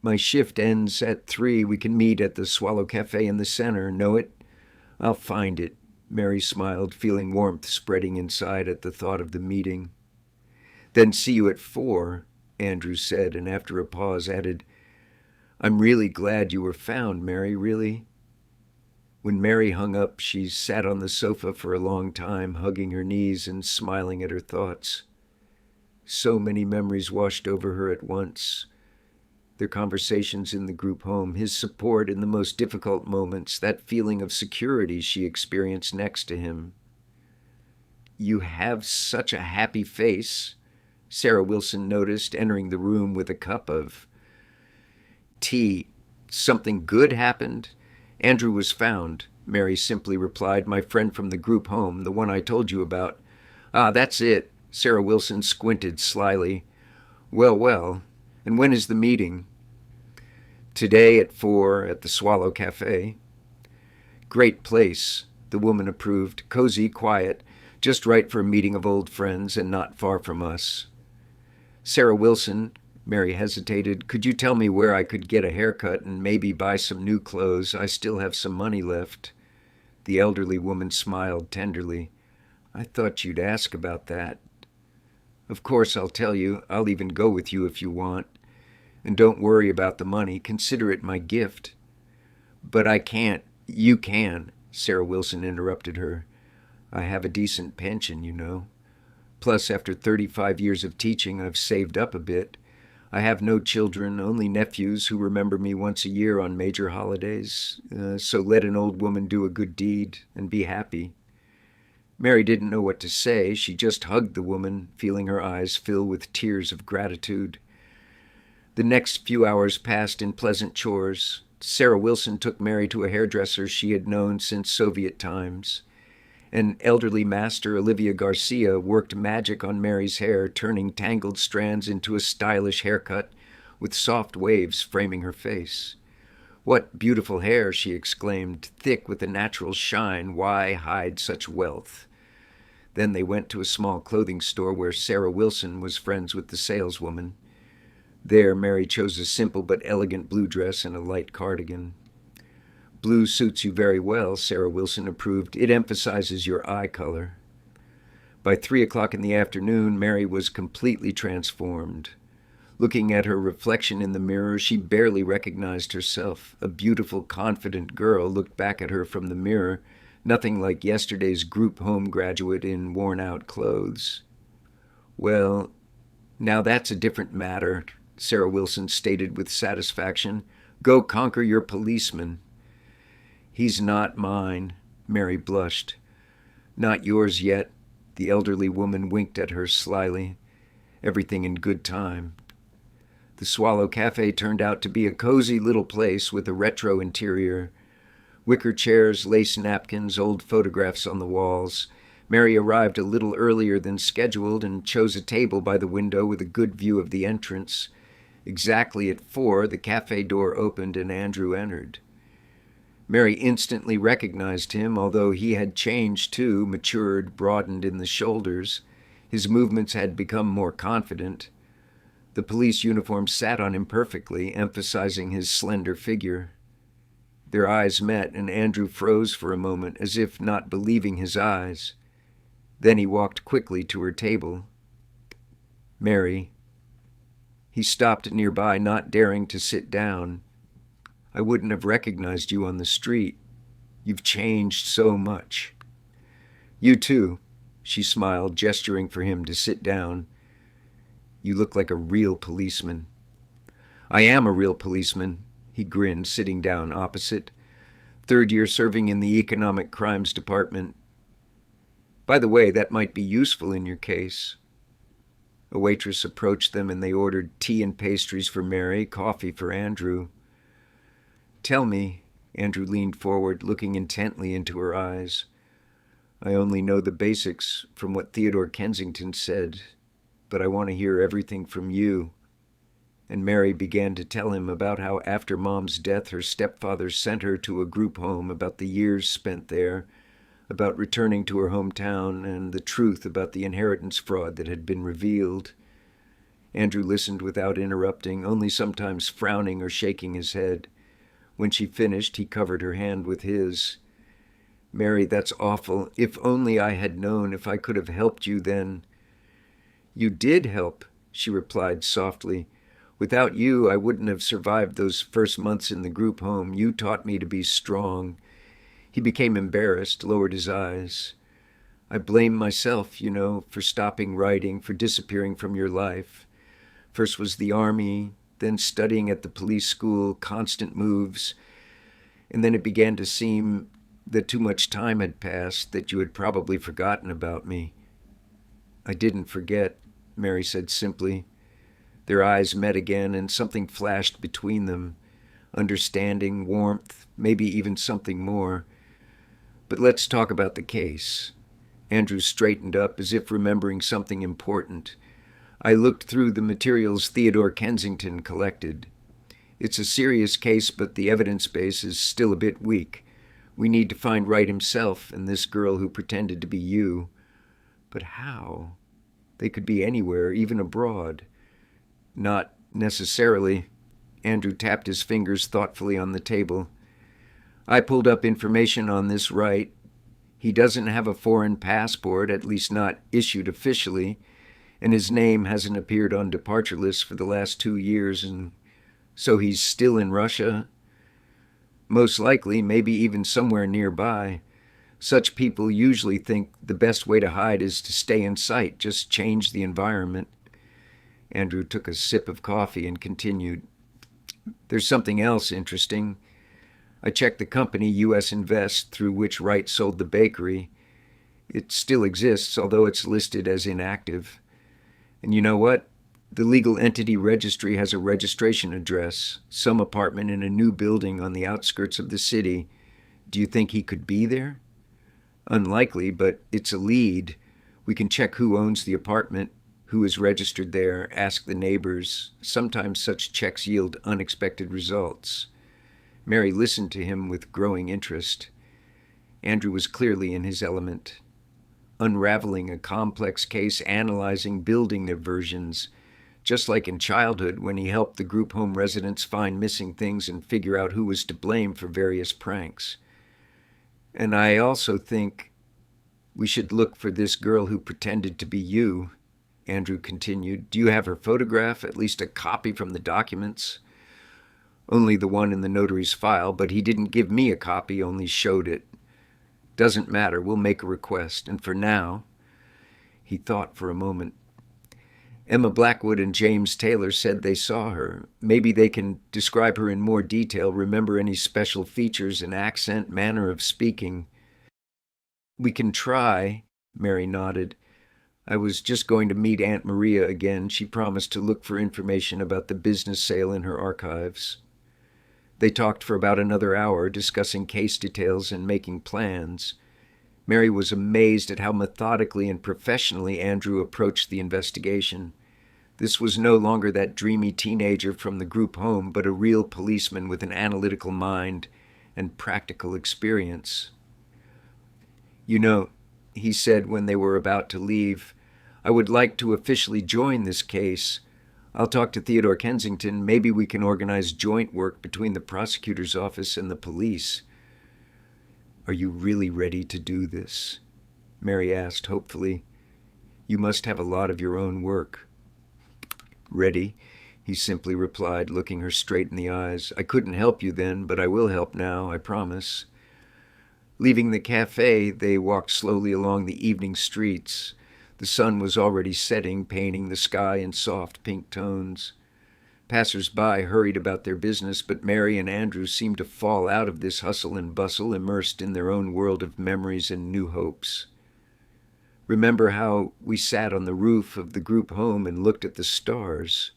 My shift ends at 3. We can meet at the Swallow Cafe in the center. Know it?" "I'll find it." Mary smiled, feeling warmth spreading inside at the thought of the meeting. "Then see you at 4, Andrew said, and after a pause added, "I'm really glad you were found, Mary, really." When Mary hung up, she sat on the sofa for a long time, hugging her knees and smiling at her thoughts. So many memories washed over her at once. Their conversations in the group home, his support in the most difficult moments, that feeling of security she experienced next to him. "You have such a happy face," Sarah Wilson noticed, entering the room with a cup of tea. "Something good happened?" "Andrew was found," Mary simply replied. "My friend from the group home, the one I told you about." "Ah, that's it." Sarah Wilson squinted slyly. "Well, well. And when is the meeting?" "Today at 4 at the Swallow Cafe." "Great place," the woman approved. "Cozy, quiet, just right for a meeting of old friends and not far from us." "Sarah Wilson," Mary hesitated, "could you tell me where I could get a haircut and maybe buy some new clothes? I still have some money left." The elderly woman smiled tenderly. "I thought you'd ask about that." "Of course I'll tell you. I'll even go with you if you want. And don't worry about the money. Consider it my gift." "But I can't." "You can," Sarah Wilson interrupted her. "I have a decent pension, you know. Plus, after 35 years of teaching, I've saved up a bit. I have no children, only nephews who remember me once a year on major holidays. So let an old woman do a good deed and be happy." Mary didn't know what to say. She just hugged the woman, feeling her eyes fill with tears of gratitude. The next few hours passed in pleasant chores. Sarah Wilson took Mary to a hairdresser she had known since Soviet times. An elderly master, Olivia Garcia, worked magic on Mary's hair, turning tangled strands into a stylish haircut with soft waves framing her face. "What beautiful hair," she exclaimed, "thick with a natural shine. Why hide such wealth?" Then they went to a small clothing store where Sarah Wilson was friends with the saleswoman. There, Mary chose a simple but elegant blue dress and a light cardigan. "Blue suits you very well," Sarah Wilson approved. "It emphasizes your eye color." By 3 o'clock in the afternoon, Mary was completely transformed. Looking at her reflection in the mirror, she barely recognized herself. A beautiful, confident girl looked back at her from the mirror, nothing like yesterday's group home graduate in worn-out clothes. "Well, now that's a different matter," Sarah Wilson stated with satisfaction. "Go conquer your policeman." "He's not mine," Mary blushed. "Not yours yet." The elderly woman winked at her slyly. "Everything in good time." The Swallow Cafe turned out to be a cozy little place with a retro interior. Wicker chairs, lace napkins, old photographs on the walls. Mary arrived a little earlier than scheduled and chose a table by the window with a good view of the entrance. Exactly at 4, the cafe door opened and Andrew entered. Mary instantly recognized him, although he had changed too, matured, broadened in the shoulders. His movements had become more confident. The police uniform sat on him perfectly, emphasizing his slender figure. Their eyes met, and Andrew froze for a moment, as if not believing his eyes. Then he walked quickly to her table. "Mary." He stopped nearby, not daring to sit down. "I wouldn't have recognized you on the street. You've changed so much." "You too," she smiled, gesturing for him to sit down. "You look like a real policeman." "I am a real policeman," he grinned, sitting down opposite. "Third year serving in the economic crimes department. By the way, that might be useful in your case." A waitress approached them and they ordered tea and pastries for Mary, coffee for Andrew. "Tell me," Andrew leaned forward, looking intently into her eyes. "I only know the basics from what Theodore Kensington said, but I want to hear everything from you." And Mary began to tell him about how after Mom's death her stepfather sent her to a group home, about the years spent there, about returning to her hometown, and the truth about the inheritance fraud that had been revealed. Andrew listened without interrupting, only sometimes frowning or shaking his head. When she finished, he covered her hand with his. "Mary, that's awful. If only I had known, if I could have helped you then." "You did help," she replied softly. "Without you, I wouldn't have survived those first months in the group home. You taught me to be strong." He became embarrassed, lowered his eyes. "I blame myself, for stopping writing, for disappearing from your life. First was the army, then studying at the police school, constant moves. And then it began to seem that too much time had passed, that you had probably forgotten about me." "I didn't forget," Mary said simply. Their eyes met again, and something flashed between them. Understanding, warmth, maybe even something more. "But let's talk about the case." Andrew straightened up, as if remembering something important. "I looked through the materials Theodore Kensington collected. It's a serious case, but the evidence base is still a bit weak. We need to find Wright himself and this girl who pretended to be you. But how? They could be anywhere, even abroad." "Not necessarily." Andrew tapped his fingers thoughtfully on the table. "I pulled up information on this Wright. He doesn't have a foreign passport, at least not issued officially, and his name hasn't appeared on departure lists for the last 2 years, and so he's still in Russia. Most likely, maybe even somewhere nearby. Such people usually think the best way to hide is to stay in sight, just change the environment." Andrew took a sip of coffee and continued. "There's something else interesting. I checked the company U.S. Invest through which Wright sold the bakery. It still exists, although it's listed as inactive. And you know what? The legal entity registry has a registration address, some apartment in a new building on the outskirts of the city. Do you think he could be there?" "Unlikely, but it's a lead. We can check who owns the apartment, who is registered there, ask the neighbors. Sometimes such checks yield unexpected results." Mary listened to him with growing interest. Andrew was clearly in his element, unraveling a complex case, analyzing, building their versions, just like in childhood when he helped the group home residents find missing things and figure out who was to blame for various pranks. "And I also think we should look for this girl who pretended to be you," Andrew continued. "Do you have her photograph, at least a copy from the documents?" "Only the one in the notary's file, but he didn't give me a copy, only showed it." "Doesn't matter, we'll make a request. And for now," he thought for a moment, "Emma Blackwood and James Taylor said they saw her. Maybe they can describe her in more detail, remember any special features, an accent, manner of speaking." "We can try," Mary nodded. "I was just going to meet Aunt Maria again. She promised to look for information about the business sale in her archives." They talked for about another hour, discussing case details and making plans. Mary was amazed at how methodically and professionally Andrew approached the investigation. This was no longer that dreamy teenager from the group home, but a real policeman with an analytical mind and practical experience. You know, he said when they were about to leave, I would like to officially join this case. I'll talk to Theodore Kensington. Maybe we can organize joint work between the prosecutor's office and the police. Are you really ready to do this? Mary asked hopefully. You must have a lot of your own work. Ready, he simply replied, looking her straight in the eyes. I couldn't help you then, but I will help now, I promise. Leaving the cafe, they walked slowly along the evening streets. The sun was already setting, painting the sky in soft pink tones. Passers-by hurried about their business, but Mary and Andrew seemed to fall out of this hustle and bustle, immersed in their own world of memories and new hopes. Remember how we sat on the roof of the group home and looked at the stars?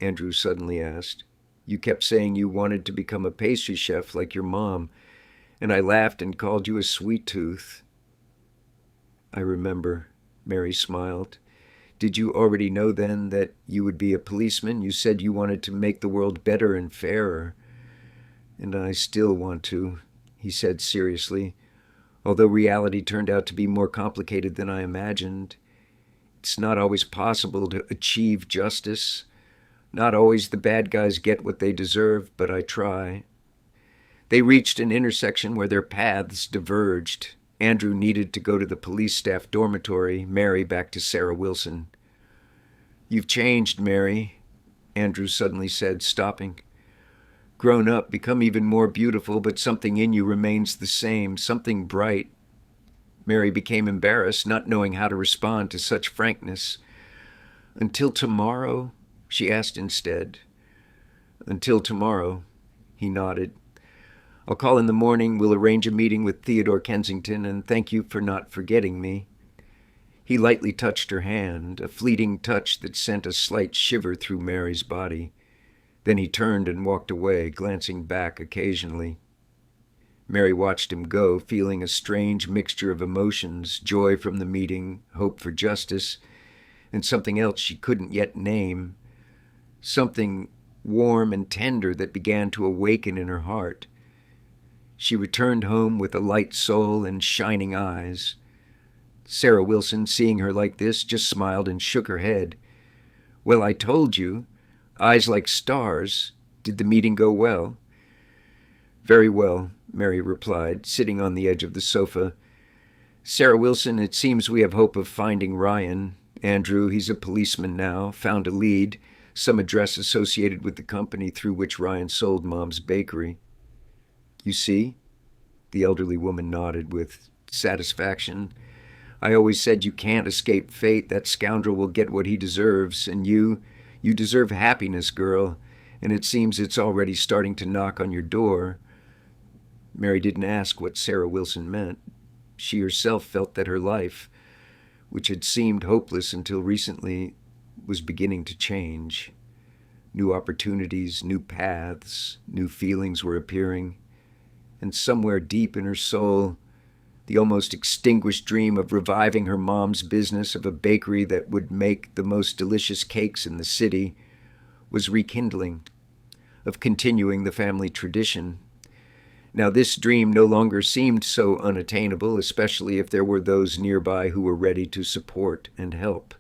Andrew suddenly asked. You kept saying you wanted to become a pastry chef like your mom, and I laughed and called you a sweet tooth. I remember, Mary smiled. Did you already know then that you would be a policeman? You said you wanted to make the world better and fairer. And I still want to, he said seriously, although reality turned out to be more complicated than I imagined. It's not always possible to achieve justice. Not always the bad guys get what they deserve, but I try. They reached an intersection where their paths diverged. Andrew needed to go to the police staff dormitory, Mary back to Sarah Wilson. You've changed, Mary, Andrew suddenly said, stopping. Grown up, become even more beautiful, but something in you remains the same, something bright. Mary became embarrassed, not knowing how to respond to such frankness. Until tomorrow, she asked instead. Until tomorrow, he nodded. I'll call in the morning. We'll arrange a meeting with Theodore Kensington, and thank you for not forgetting me. He lightly touched her hand, a fleeting touch that sent a slight shiver through Mary's body. Then he turned and walked away, glancing back occasionally. Mary watched him go, feeling a strange mixture of emotions, joy from the meeting, hope for justice, and something else she couldn't yet name, something warm and tender that began to awaken in her heart. She returned home with a light soul and shining eyes. Sarah Wilson, seeing her like this, just smiled and shook her head. Well, I told you. Eyes like stars. Did the meeting go well? Very well, Mary replied, sitting on the edge of the sofa. Sarah Wilson, it seems we have hope of finding Ryan. Andrew, he's a policeman now, found a lead, some address associated with the company through which Ryan sold Mom's bakery. You see? The elderly woman nodded with satisfaction. I always said you can't escape fate. That scoundrel will get what he deserves. And you deserve happiness, girl. And it seems it's already starting to knock on your door. Mary didn't ask what Sarah Wilson meant. She herself felt that her life, which had seemed hopeless until recently, was beginning to change. New opportunities, new paths, new feelings were appearing. And somewhere deep in her soul, the almost extinguished dream of reviving her mom's business of a bakery that would make the most delicious cakes in the city was rekindling, of continuing the family tradition. Now this dream no longer seemed so unattainable, especially if there were those nearby who were ready to support and help.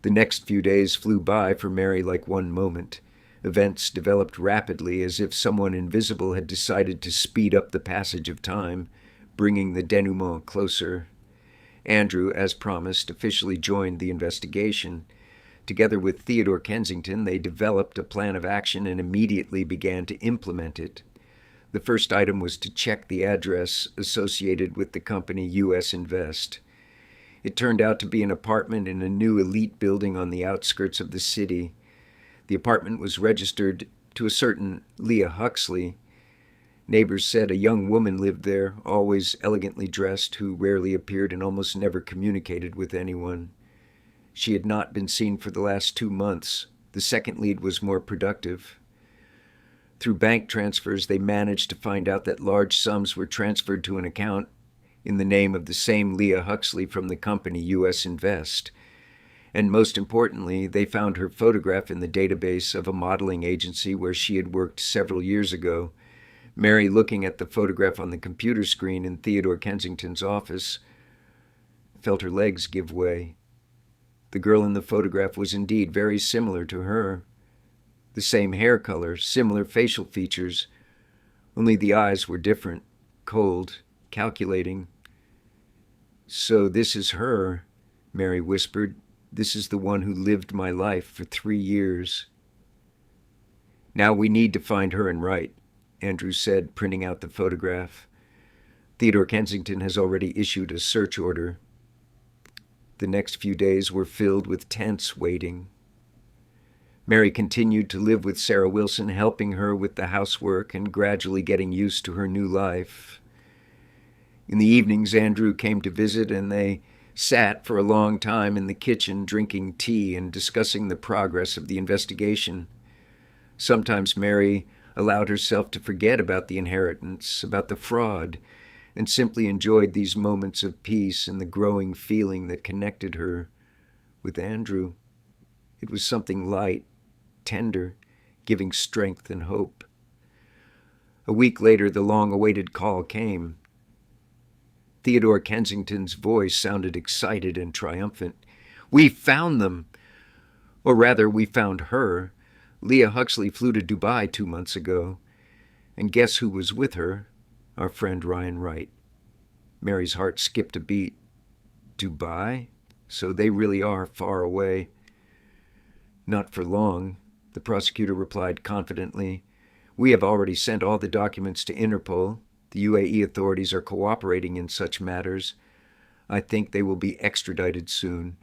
The next few days flew by for Mary like one moment. Events developed rapidly, as if someone invisible had decided to speed up the passage of time, bringing the denouement closer. Andrew, as promised, officially joined the investigation. Together with Theodore Kensington, they developed a plan of action and immediately began to implement it. The first item was to check the address associated with the company U.S. Invest. It turned out to be an apartment in a new elite building on the outskirts of the city. The apartment was registered to a certain Leah Huxley. Neighbors said a young woman lived there, always elegantly dressed, who rarely appeared and almost never communicated with anyone. She had not been seen for the last 2 months. The second lead was more productive. Through bank transfers, they managed to find out that large sums were transferred to an account in the name of the same Leah Huxley from the company U.S. Invest. And most importantly, they found her photograph in the database of a modeling agency where she had worked several years ago, Mary, looking at the photograph on the computer screen in Theodore Kensington's office, felt her legs give way. The girl in the photograph was indeed very similar to her. The same hair color, similar facial features, only the eyes were different, cold, calculating. "So this is her," Mary whispered. "This is the one who lived my life for 3 years." "Now we need to find her and write," Andrew said, printing out the photograph. "Theodore Kensington has already issued a search order." The next few days were filled with tense waiting. Mary continued to live with Sarah Wilson, helping her with the housework and gradually getting used to her new life. In the evenings, Andrew came to visit, and they sat for a long time in the kitchen drinking tea and discussing the progress of the investigation. Sometimes Mary allowed herself to forget about the inheritance, about the fraud, and simply enjoyed these moments of peace and the growing feeling that connected her with Andrew. It was something light, tender, giving strength and hope. A week later, the long-awaited call came. Theodore Kensington's voice sounded excited and triumphant. "We found them! Or rather, we found her. Leah Huxley flew to Dubai 2 months ago. And guess who was with her? Our friend Ryan Wright." Mary's heart skipped a beat. "Dubai? So they really are far away." "Not for long," the prosecutor replied confidently. "We have already sent all the documents to Interpol. The UAE authorities are cooperating in such matters. I think they will be extradited soon."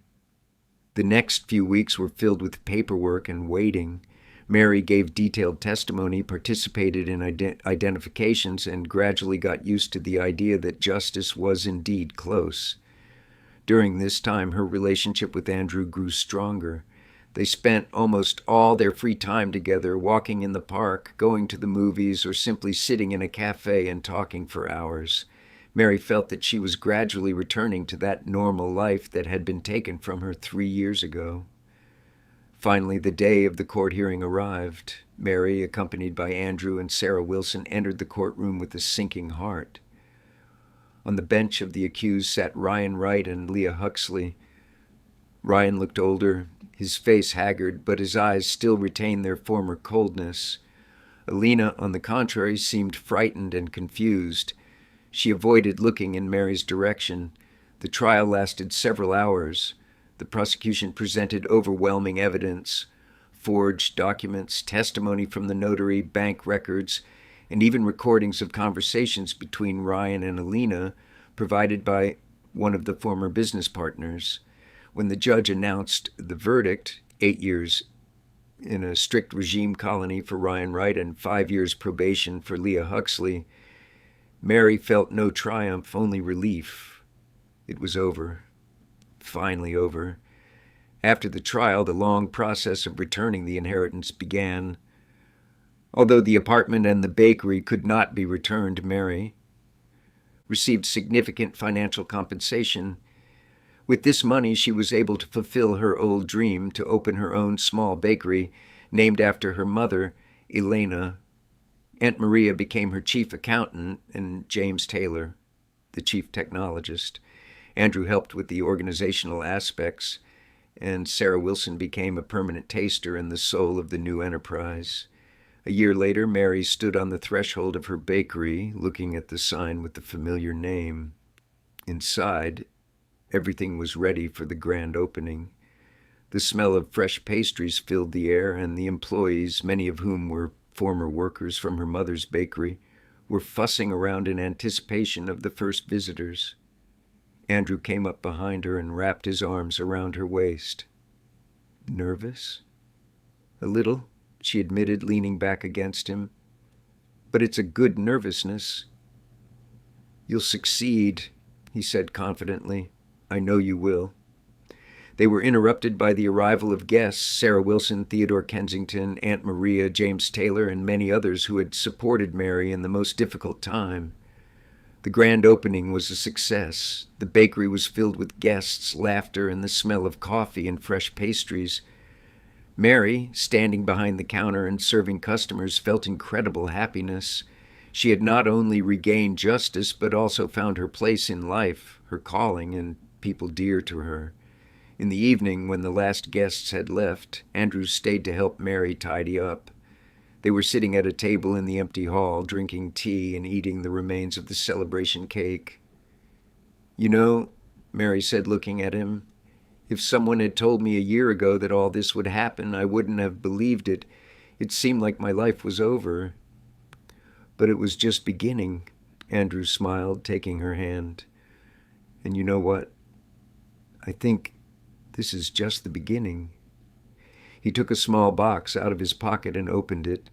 The next few weeks were filled with paperwork and waiting. Mary gave detailed testimony, participated in identifications, and gradually got used to the idea that justice was indeed close. During this time, her relationship with Andrew grew stronger. They spent almost all their free time together, walking in the park, going to the movies, or simply sitting in a cafe and talking for hours. Mary felt that she was gradually returning to that normal life that had been taken from her 3 years ago. Finally, the day of the court hearing arrived. Mary, accompanied by Andrew and Sarah Wilson, entered the courtroom with a sinking heart. On the bench of the accused sat Ryan Wright and Leah Huxley. Ryan looked older, his face haggard, but his eyes still retained their former coldness. Alina, on the contrary, seemed frightened and confused. She avoided looking in Mary's direction. The trial lasted several hours. The prosecution presented overwhelming evidence: forged documents, testimony from the notary, bank records, and even recordings of conversations between Ryan and Alina provided by one of the former business partners. When the judge announced the verdict, 8 years in a strict regime colony for Ryan Wright and 5 years probation for Leah Huxley, Mary felt no triumph, only relief. It was over. Finally over. After the trial, the long process of returning the inheritance began. Although the apartment and the bakery could not be returned, Mary received significant financial compensation. With this money, she was able to fulfill her old dream to open her own small bakery named after her mother, Elena. Aunt Maria became her chief accountant, and James Taylor, the chief technologist. Andrew helped with the organizational aspects, and Sarah Wilson became a permanent taster and the soul of the new enterprise. A year later, Mary stood on the threshold of her bakery, looking at the sign with the familiar name. Inside, everything was ready for the grand opening. The smell of fresh pastries filled the air, and the employees, many of whom were former workers from her mother's bakery, were fussing around in anticipation of the first visitors. Andrew came up behind her and wrapped his arms around her waist. "Nervous?" "A little," she admitted, leaning back against him. "But it's a good nervousness." "You'll succeed," he said confidently. "I know you will." They were interrupted by the arrival of guests: Sarah Wilson, Theodore Kensington, Aunt Maria, James Taylor, and many others who had supported Mary in the most difficult time. The grand opening was a success. The bakery was filled with guests, laughter, and the smell of coffee and fresh pastries. Mary, standing behind the counter and serving customers, felt incredible happiness. She had not only regained justice, but also found her place in life, her calling, and people dear to her. In the evening, when the last guests had left, Andrew stayed to help Mary tidy up. They were sitting at a table in the empty hall, drinking tea and eating the remains of the celebration cake. "You know," Mary said, looking at him, "if someone had told me a year ago that all this would happen, I wouldn't have believed it. It seemed like my life was over." "But it was just beginning," Andrew smiled, taking her hand. "And you know what? I think this is just the beginning." He took a small box out of his pocket and opened it.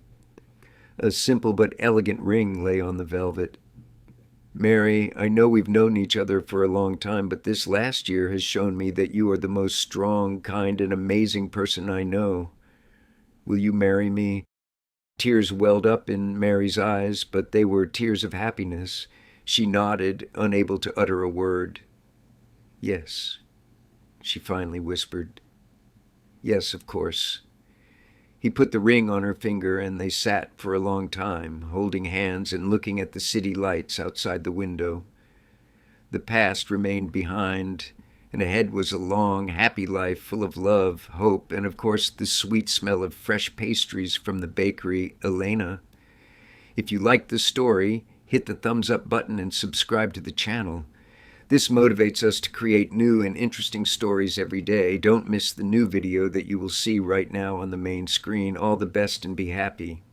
A simple but elegant ring lay on the velvet. "Mary, I know we've known each other for a long time, but this last year has shown me that you are the most strong, kind, and amazing person I know. Will you marry me?" Tears welled up in Mary's eyes, but they were tears of happiness. She nodded, unable to utter a word. "Yes," she finally whispered. "Yes, of course." He put the ring on her finger, and they sat for a long time, holding hands and looking at the city lights outside the window. The past remained behind, and ahead was a long, happy life full of love, hope, and of course the sweet smell of fresh pastries from the bakery Elena. If you liked the story, hit the thumbs up button and subscribe to the channel. This motivates us to create new and interesting stories every day. Don't miss the new video that you will see right now on the main screen. All the best and be happy.